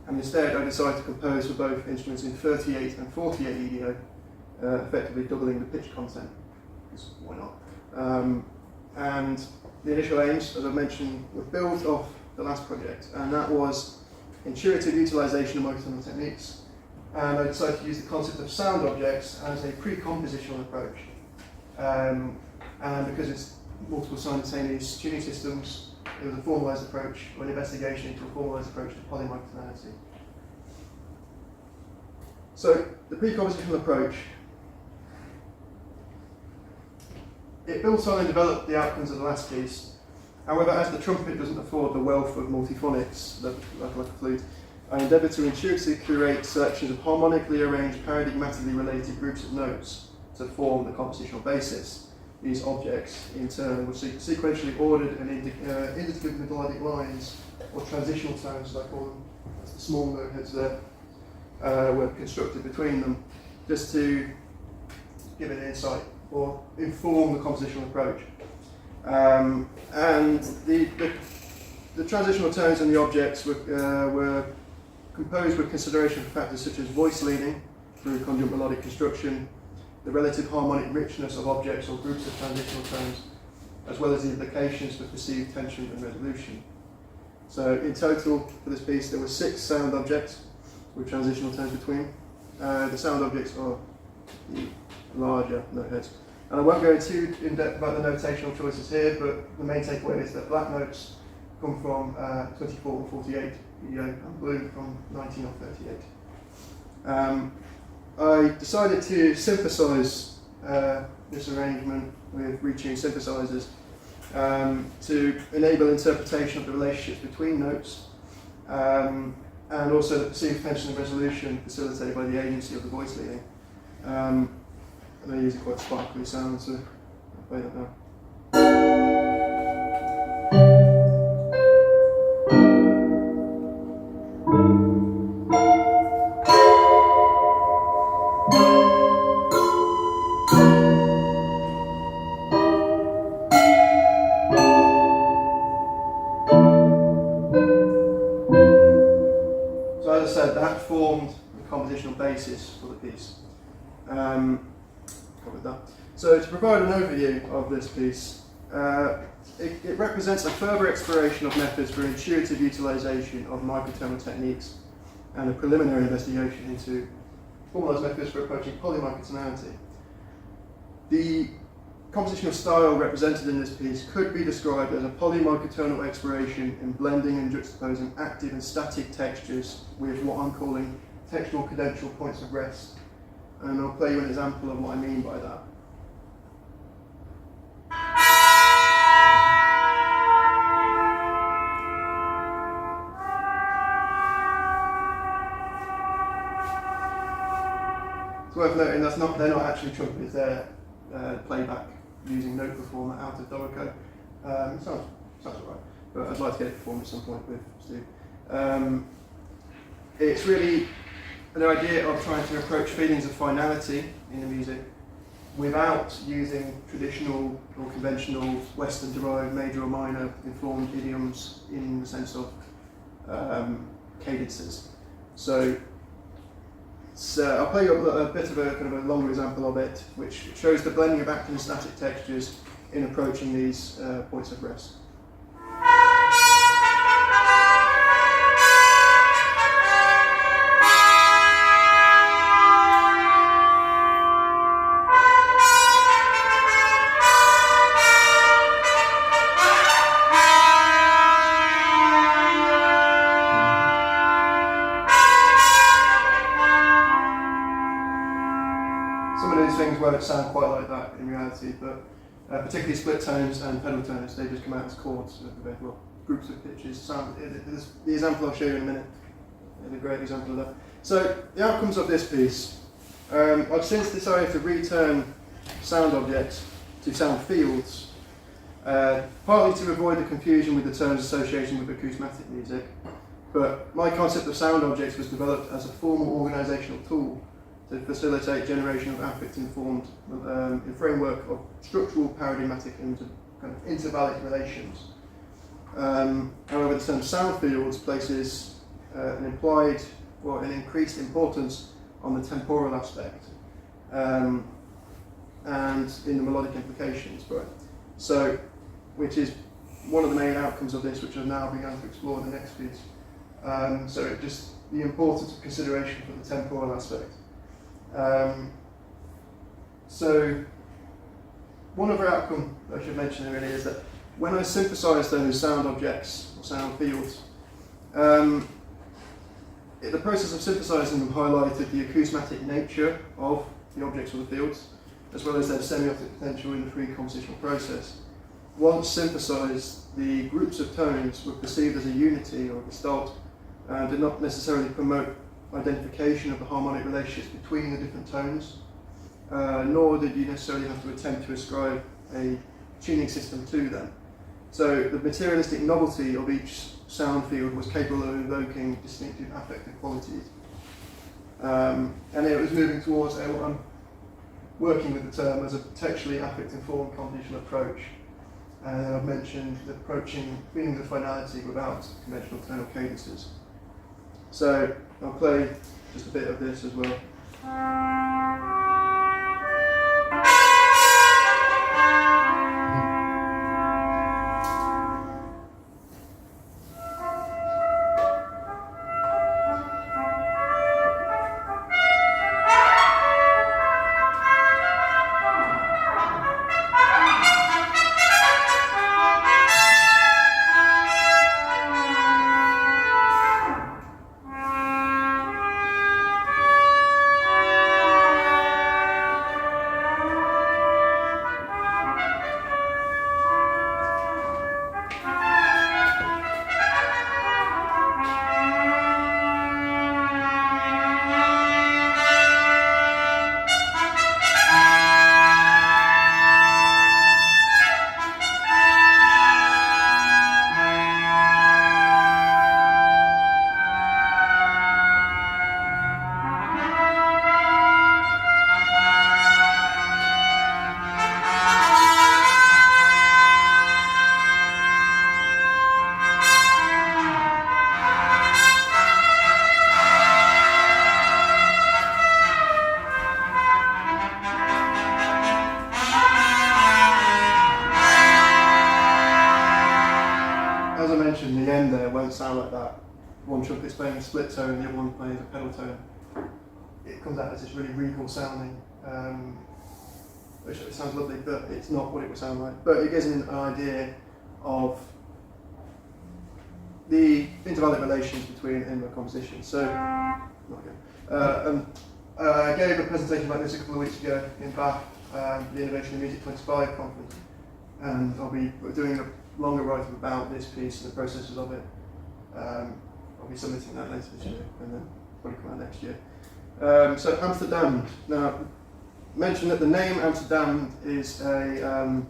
Speaker 10: and instead I decided to compose for both instruments in 38 and 48 EDO, effectively doubling the pitch content, because why not? And the initial aims, as I mentioned, were built off the last project, and that was intuitive utilization of microtonal techniques. And I decided to use the concept of sound objects as a pre-compositional approach. And because it's multiple simultaneous tuning systems, it was a formalised approach, or an investigation into a formalised approach to polymicrotonality. So the pre-compositional approach, it built on and developed the outcomes of the last piece. However, as the trumpet doesn't afford the wealth of multiphonics like a flute, I endeavoured to intuitively curate selections of harmonically arranged, paradigmatically related groups of notes to form the compositional basis. These objects, in turn, were sequentially ordered and indicative melodic lines, or transitional tones, as I call them, that's the small note heads there, were constructed between them, just to give an insight or inform the compositional approach. And the transitional tones and the objects were composed with consideration for factors such as voice leading through conjunct melodic construction, the relative harmonic richness of objects or groups of transitional tones, as well as the implications for perceived tension and resolution. So in total for this piece there were 6 sound objects with transitional tones between. The sound objects are the larger note heads. And I won't go too in depth about the notational choices here, but the main takeaway is that black notes come from 24 and 48 EDO, and blue from 19 or 38. I decided to synthesize this arrangement with retuned synthesizers to enable interpretation of the relationships between notes, and also the perceived tension and resolution facilitated by the agency of the voice leading. And they're using quite sparkly sounds, so I'll play that now. So as I said, that formed the compositional basis for the piece. Covered that. So to provide an overview of this piece, it represents a further exploration of methods for intuitive utilization of microtonal techniques and a preliminary investigation into formalised methods for approaching polymicrotonality. The compositional style represented in this piece could be described as a polymicrotonal exploration in blending and juxtaposing active and static textures with what I'm calling textual cadential points of rest. And I'll play you an example of what I mean by that. It's worth noting they're not actually trumpets, they're playback using note performer out of Dorico. It sounds alright, but I'd like to get it performed at some point with Steve. It's really an idea of trying to approach feelings of finality in the music without using traditional or conventional Western-derived major or minor informed idioms in the sense of cadences. So I'll play you a bit of a kind of a longer example of it, which shows the blending of active and static textures in approaching these points of rest. Won't sound quite like that in reality, but particularly split tones and pedal tones, they just come out as chords. Well, groups of pitches. The example I'll show you in a minute is a great example of that. So the outcomes of this piece, I've since decided to return sound objects to sound fields, partly to avoid the confusion with the terms associated with acousmatic music, but my concept of sound objects was developed as a formal organisational tool to facilitate generation of affect-informed in framework of structural paradigmatic and kind of intervallic relations. However, the term sound fields places an implied or an increased importance on the temporal aspect and in the melodic implications, right? So, which is one of the main outcomes of this, which I've now begun to explore in the next piece. So it just the importance of consideration for the temporal aspect. So one other outcome that I should mention really is that when I synthesize those sound objects or sound fields, the process of synthesizing them highlighted the acousmatic nature of the objects or the fields, as well as their semiotic potential in the free compositional process. Once synthesized, the groups of tones were perceived as a unity or a gestalt, and did not necessarily promote identification of the harmonic relationships between the different tones, nor did you necessarily have to attempt to ascribe a tuning system to them. So the materialistic novelty of each sound field was capable of invoking distinctive affective qualities. And it was moving towards what I'm working with the term as a textually affect-informed compositional approach. And I've mentioned the approaching feelings of finality without conventional tonal cadences. So I'll play just a bit of this as well. Sound like that. One trumpet's playing a split tone, the other one plays a pedal tone. It comes out as this really regal sounding, which it sounds lovely, but it's not what it would sound like. But it gives me an idea of the intervallic relations between in the composition. So, not again. I gave a presentation like this a couple of weeks ago in Bath, the Innovation in Music 25 conference, and I'll be doing a longer write-up about this piece and the processes of it. I'll be submitting that later this year and then probably come out next year. So Amsterdamned. Now, mention that the name Amsterdamned is a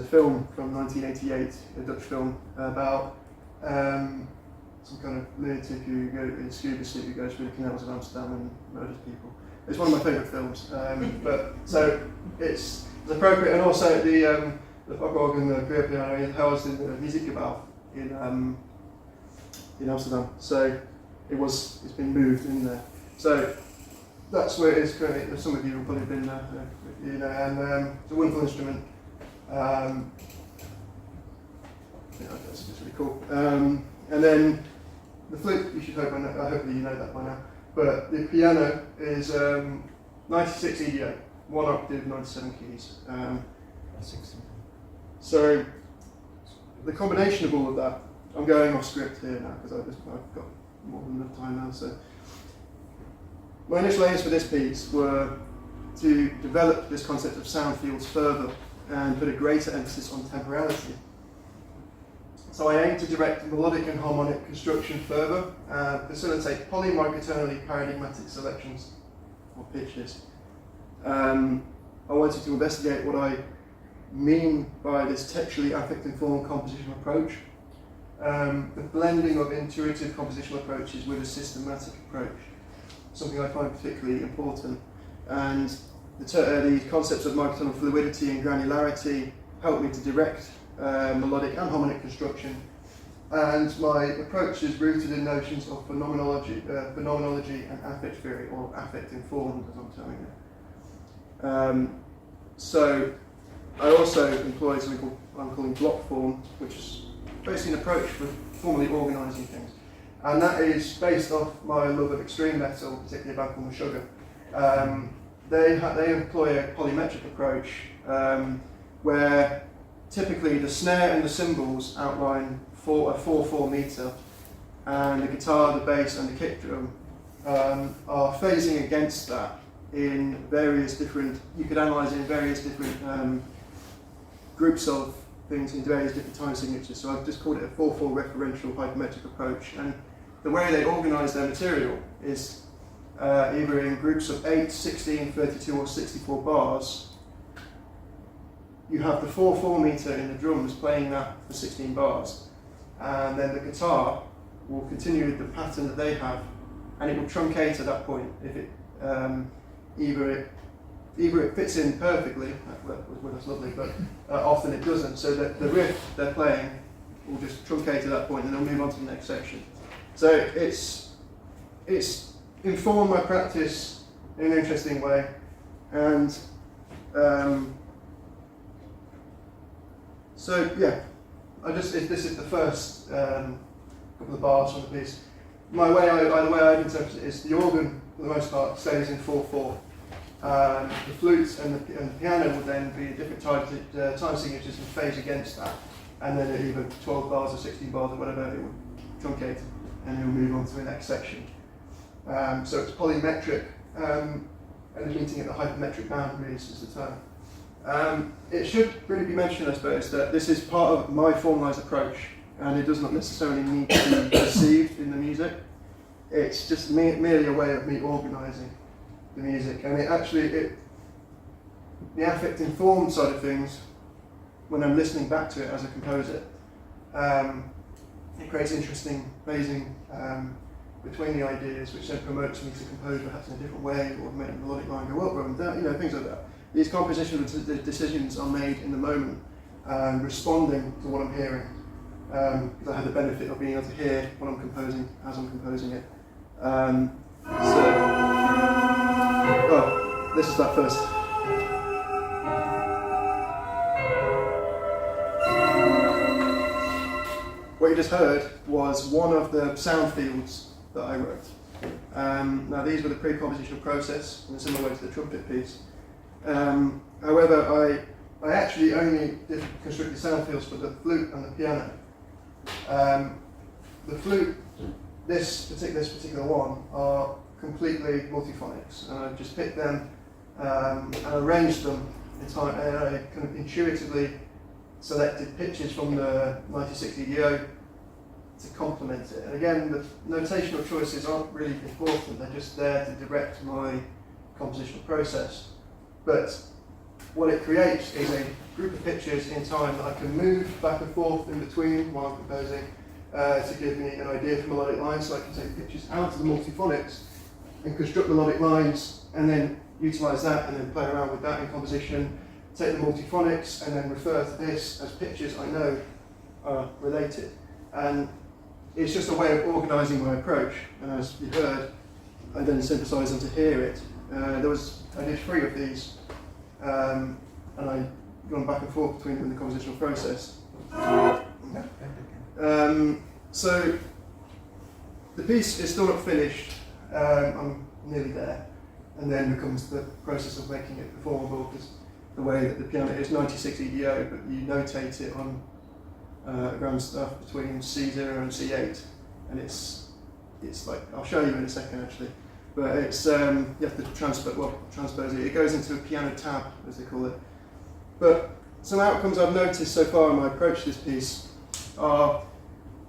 Speaker 10: film from 1988, a Dutch film about some kind of lunatic who goes in a scuba suit who goes through the canals of Amsterdam and murders people. It's one of my favourite films. But so it's appropriate, and also the pop organ, the Greer piano, is housed in the Muziekgebouw in Amsterdam. So it's been moved in there. So that's where it is currently. Some of you have probably been there, you know, and it's a wonderful instrument. Yeah, that's really cool. And then the flute, you should hopefully you know that by now. But the piano is 96 EDO, 1 octave, 97 keys. So the combination of all of that, I'm going off script here now because I've got more than enough time now. So my initial aims for this piece were to develop this concept of sound fields further and put a greater emphasis on temporality. So I aim to direct melodic and harmonic construction further, facilitate polymicrotonally paradigmatic selections or pitches. I wanted to investigate what I mean by this textually affect-informed compositional approach, the blending of intuitive compositional approaches with a systematic approach, something I find particularly important. And the concepts of microtonal fluidity and granularity help me to direct melodic and harmonic construction. And my approach is rooted in notions of phenomenology and affect theory, or affect-informed, as I'm terming it. So I also employ something called, I'm calling block form, which is basically an approach for formally organising things. And that is based off my love of extreme metal, particularly a band called Meshuggah. They employ a polymetric approach where typically the snare and the cymbals outline a 4/4 meter, and the guitar, the bass and the kick drum are phasing against that in various different, you could analyse it in various different groups of things in various different time signatures. So I've just called it a 4/4 referential hypermetric approach. And the way they organise their material is either in groups of 8, 16, 32 or 64 bars. You have the 4/4 meter in the drums playing that for 16 bars, and then the guitar will continue with the pattern that they have, and it will truncate at that point if it either it fits in perfectly, well that's lovely, but often it doesn't. So the riff they're playing will just truncate at that point, and they'll move on to the next section. So it's informed my practice in an interesting way, and so yeah, this is the first couple of bars from the piece. The way I've interpreted it is the organ, for the most part, stays in 4/4. The flute and the piano would then be different time signatures and phase against that, and then at either 12 bars or 16 bars or whatever, it would truncate, and you'll move on to the next section. So it's polymetric, and it's meeting at the hypermetric boundaries is the term. It should really be mentioned, I suppose, that this is part of my formalised approach, and it does not necessarily need to be perceived in the music. It's just merely a way of me organising the music, and the affect-informed side of things, when I'm listening back to it as a composer, it creates interesting phasing between the ideas, which then promotes me to compose perhaps in a different way, or make the melodic line go up rather than down, things like that. These compositional decisions are made in the moment, responding to what I'm hearing, because I have the benefit of being able to hear what I'm composing as I'm composing it. This is that first. What you just heard was one of the sound fields that I wrote. Now these were the pre-compositional process in a similar way to the trumpet piece. However, I actually only did constructed sound fields for the flute and the piano. The flute, this particular one, are completely multiphonics, and I just picked them and arranged them in time, and I kind of intuitively selected pitches from the 96 EDO to complement it. And again, the notational choices aren't really important, they're just there to direct my compositional process. But what it creates is a group of pitches in time that I can move back and forth in between while I'm composing to give me an idea for melodic lines, so I can take pitches out of the multiphonics and construct melodic lines, and then utilise that and then play around with that in composition, take the multiphonics and then refer to this as pitches I know are related. And it's just a way of organising my approach, and as you heard, I then synthesise them to hear it. I did 3 of these, and I've gone back and forth between them in the compositional process. So the piece is still not finished, I'm nearly there, and then becomes the process of making it performable, because the way that the piano is 96 EDO, but you notate it on ground stuff between C0 and C8, and it's like, I'll show you in a second actually, but it's you have to transpose it. It goes into a piano tab, as they call it. But some outcomes I've noticed so far in my approach to this piece are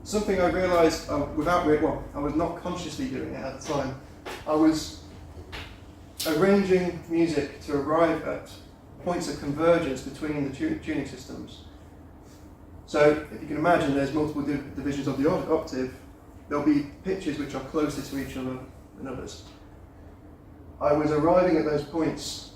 Speaker 10: something I realised I was not consciously doing it at the time. I was arranging music to arrive at points of convergence between the tuning systems. So if you can imagine, there's multiple divisions of the octave. There'll be pitches which are closer to each other than others. I was arriving at those points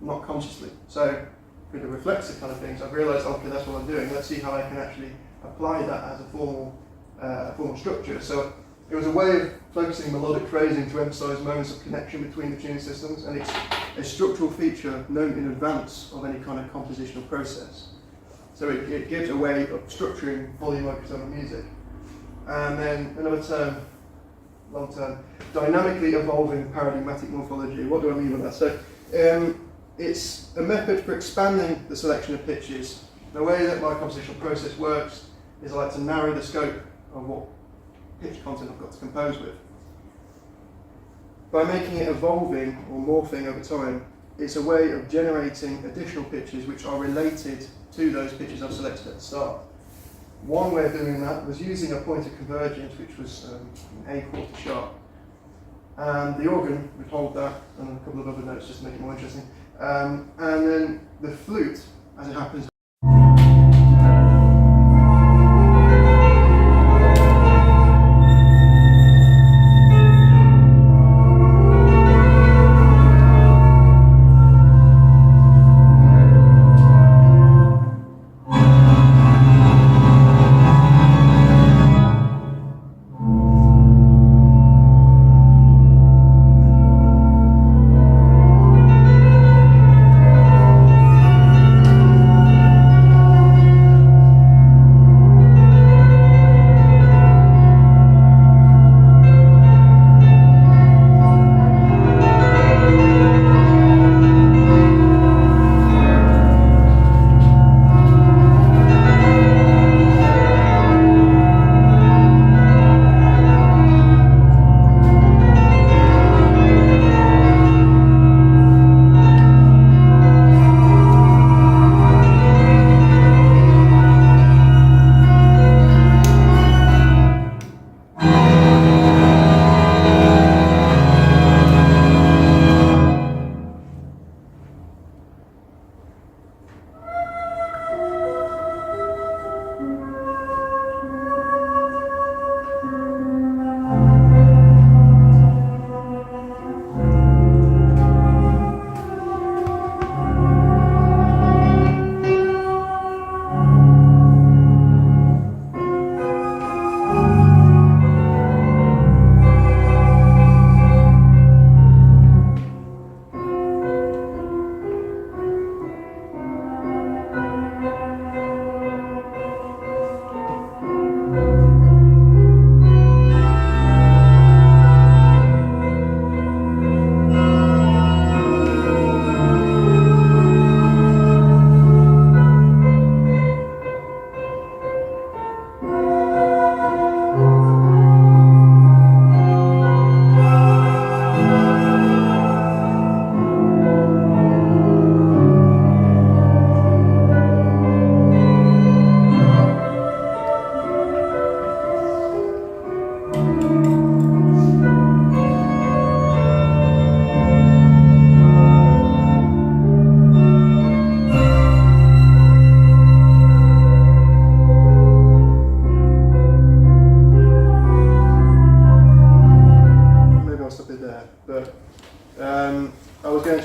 Speaker 10: not consciously. So with the reflexive kind of things, I've realised, okay, that's what I'm doing. Let's see how I can actually apply that as a formal structure. So it was a way of focusing melodic phrasing to emphasise moments of connection between the tuning systems, and it's a structural feature known in advance of any kind of compositional process. So it gives a way of structuring polymicrotonal music. And then another term, long term, dynamically evolving paradigmatic morphology. What do I mean by that? So it's a method for expanding the selection of pitches. The way that my compositional process works is I like to narrow the scope of what pitch content I've got to compose with. By making it evolving or morphing over time, it's a way of generating additional pitches which are related to those pitches I've selected at the start. One way of doing that was using a point of convergence, which was an A quarter sharp. And the organ would hold that, and a couple of other notes just to make it more interesting. And then the flute, as it happens,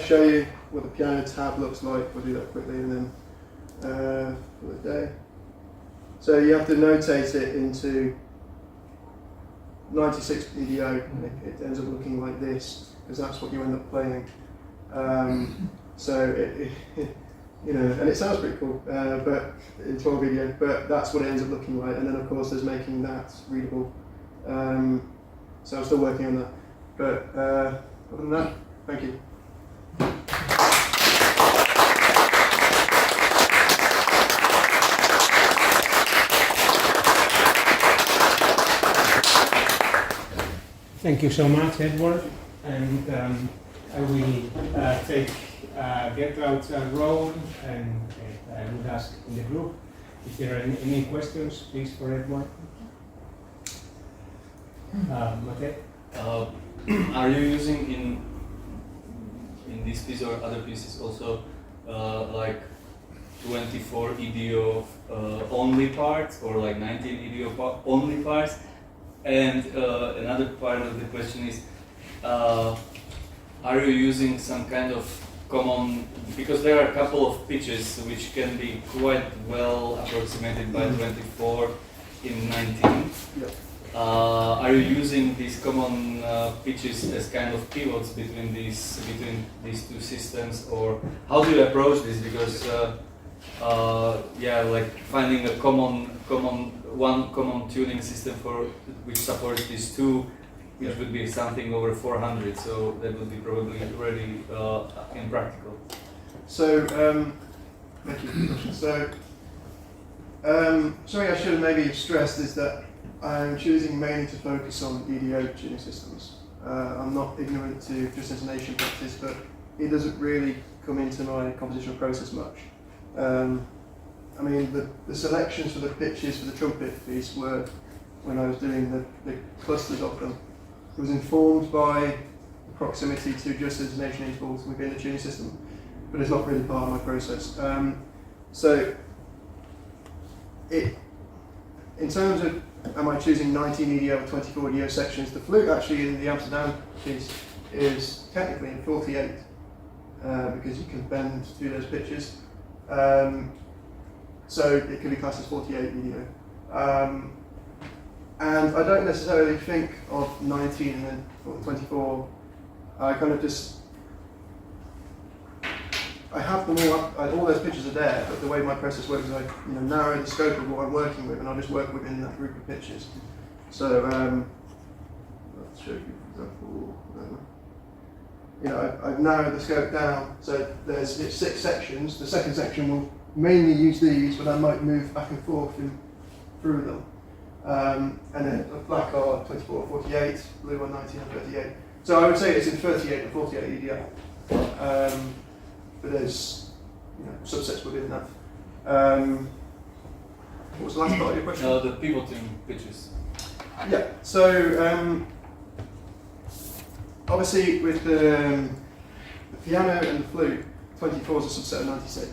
Speaker 10: show you what the piano tab looks like. We'll do that quickly and then for the day. So you have to notate it into 96 PDO. It ends up looking like this because that's what you end up playing. So you know, and it sounds pretty cool, but in 12 video. But that's what it ends up looking like. And then of course there's making that readable. So I'm still working on that. But other than that, thank you.
Speaker 4: Thank you so much, Edward. And I will take Gerhard's role and would ask in the group If there are any questions, please for Edward. Matje?
Speaker 5: Are you using in this piece or other pieces also like 24 EDO only parts or like 19 EDO only parts? And another part of the question is, are you using some kind of common, because there are a couple of pitches which can be quite well approximated by 24 in 19.
Speaker 10: Yep.
Speaker 5: Are you using these common pitches as kind of pivots between these two systems, or how do you approach this? Because yeah, like finding a common tuning system for which supports these two, which would be something over 400. So that would be probably already impractical.
Speaker 10: So, thank you for the question. So, something I should have maybe stressed is that I'm choosing mainly to focus on EDO tuning systems. I'm not ignorant to just intonation practice, but it doesn't really come into my compositional process much. I mean, the selections for the pitches for the trumpet piece were, when I was doing the clusters of them, it was informed by proximity to just intonation intervals within the tuning system, but it's not really part of my process. So, in terms of am I choosing 19 EDO or 24 EDO sections, the flute actually in the Amsterdam piece is technically in 48 because you can bend through those pitches. So it can be classed as 48 EDO. And I don't necessarily think of 19 and then 24. I kind of just, I have them all those pitches are there, but the way my process works is I narrow the scope of what I'm working with, and I'll just work within that group of pitches. So, let's show you, for example, I've narrowed the scope down, so it's 6 sections. The second section will mainly use these, but I might move back and forth through them. And then a black are 24, 48, blue are 19 and 38. So I would say it's in 38 and 48 EDO. But there's subsets within that. What was the last part of your question?
Speaker 5: The pivoting pitches.
Speaker 10: Yeah, so obviously with the piano and the flute, 24 is a subset of 96.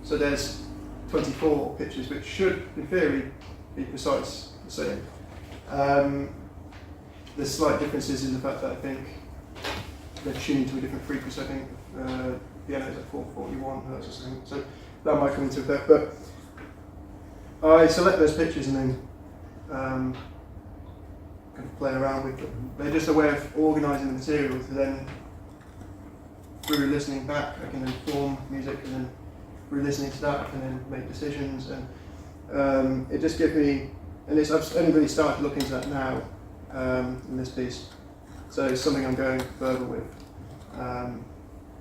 Speaker 10: So there's 24 pitches, which should, in theory, be precise the same. There's slight differences in the fact that I think they're tuned to a different frequency. I think piano is at 441 hertz or something, so that might come into effect. But I select those pitches and then kind of play around with them. They're just a way of organising the material to then, through listening back, I can then form music, and then through listening to that, I can then make decisions. And it just gives me, and I've only really started looking into that now in this piece. So it's something I'm going further with.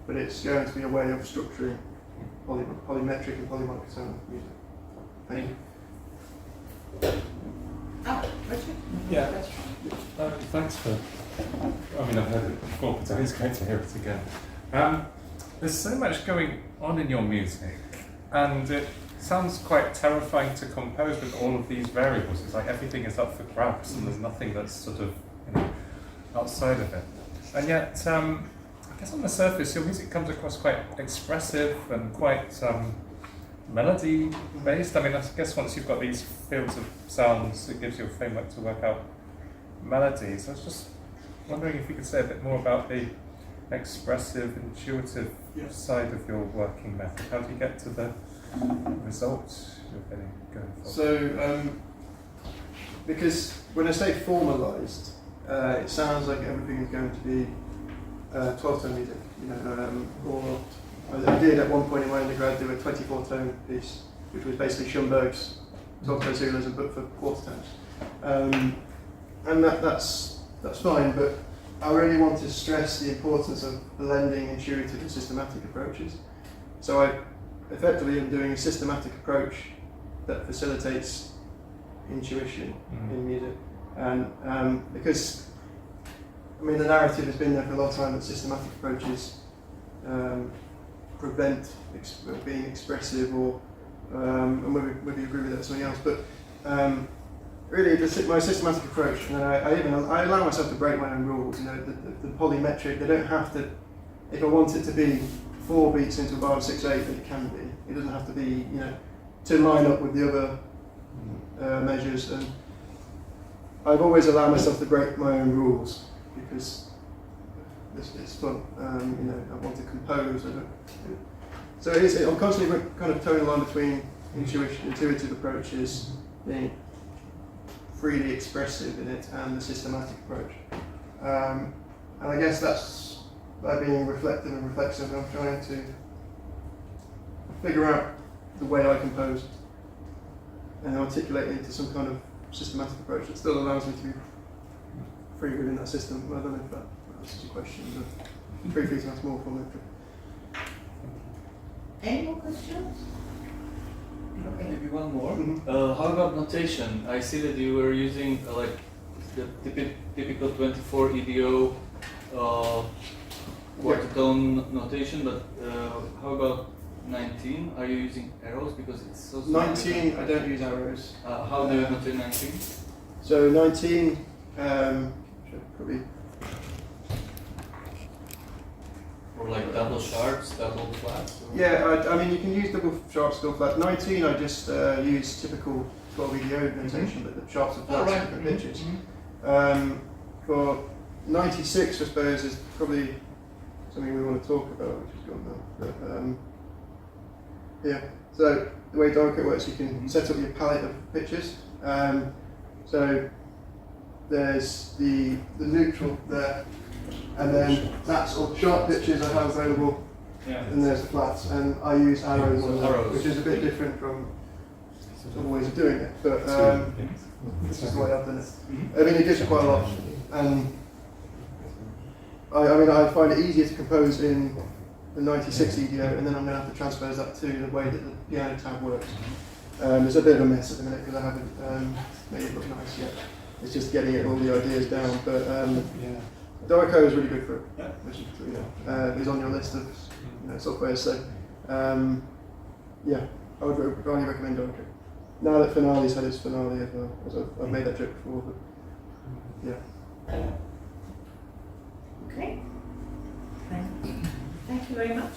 Speaker 10: But it's going to be a way of structuring polymetric and polymicrotonal music. Thank you.
Speaker 3: Richard?
Speaker 9: Yeah. Thanks for. I mean, I've heard it before, but it's great to hear it again. There's so much going on in your music, and it sounds quite terrifying to compose with all of these variables. It's like everything is up for grabs, and there's nothing that's sort of outside of it. And yet, I guess on the surface, your music comes across quite expressive and quite melody-based. I mean, I guess once you've got these fields of sounds, it gives you a framework to work out melodies. I was just wondering if you could say a bit more about the expressive, intuitive side of your working method. How do you get to the results you're getting going for?
Speaker 10: So, because when I say formalised, it sounds like everything is going to be 12-tone music, or I did at one point in my undergrad do a 24-tone piece, which was basically Schoenberg's 12-tone serialism, but for quarter tones. And that's fine, but I really want to stress the importance of blending intuitive and systematic approaches. So I effectively am doing a systematic approach that facilitates intuition in music. And because, I mean, the narrative has been there for a long time that systematic approaches prevent being expressive or and whether you agree with it or something else. But really, my systematic approach, and I allow myself to break my own rules. You know, the polymetric, they don't have to. If I want it to be 4 beats into a bar of 6/8, then it can be. It doesn't have to be, you know, to line up with the other measures. And I've always allowed myself to break my own rules because it's fun. You know, I want to compose. So I'm constantly kind of towing the line between intuitive approaches, being freely expressive in it, and the systematic approach. And I guess that's by being reflective and reflexive. I'm trying to figure out the way I compose and articulate it into some kind of systematic approach that still allows me to be free within that system. Well, I don't know if that answers your question, but free to ask more from it.
Speaker 3: Any more questions? Okay.
Speaker 5: Maybe one more.
Speaker 10: Mhm.
Speaker 5: How about notation? I see that you were using like the typical 24 EDO quarter tone notation, but how about 19? Are you using arrows because it's so small?
Speaker 10: 19, I don't use arrows.
Speaker 5: How do you notate 19?
Speaker 10: So 19, should probably.
Speaker 5: Or like double sharps, double flats? Or?
Speaker 10: Yeah, I mean you can use double sharps, double flats. 19, I just use typical 12 EDO notation, but the sharps and flats are different pitches. For 96, I suppose, is probably something we want to talk about, which is gone now. But, yeah, so the way Darko works, you can set up your palette of pitches. So there's the neutral there, and then that's all the sharp pitches I have available, and there's the flats, and I use arrows, which is a bit different from other ways of doing it, but this is the way I've done it. I mean, it gives you quite a lot, and I mean, I find it easier to compose in the 96 EDO, and then I'm going to have to transpose that to the way that the piano tab works. It's a bit of a mess at the minute because I haven't made it look nice yet. It's just getting all the ideas down, but Darko is really good for it. Which is, you know, is on your list of software. So yeah, I would highly recommend Darko. Now that Finale's had its finale as well, as I've made that joke before, but yeah.
Speaker 3: Okay. Thank you very much.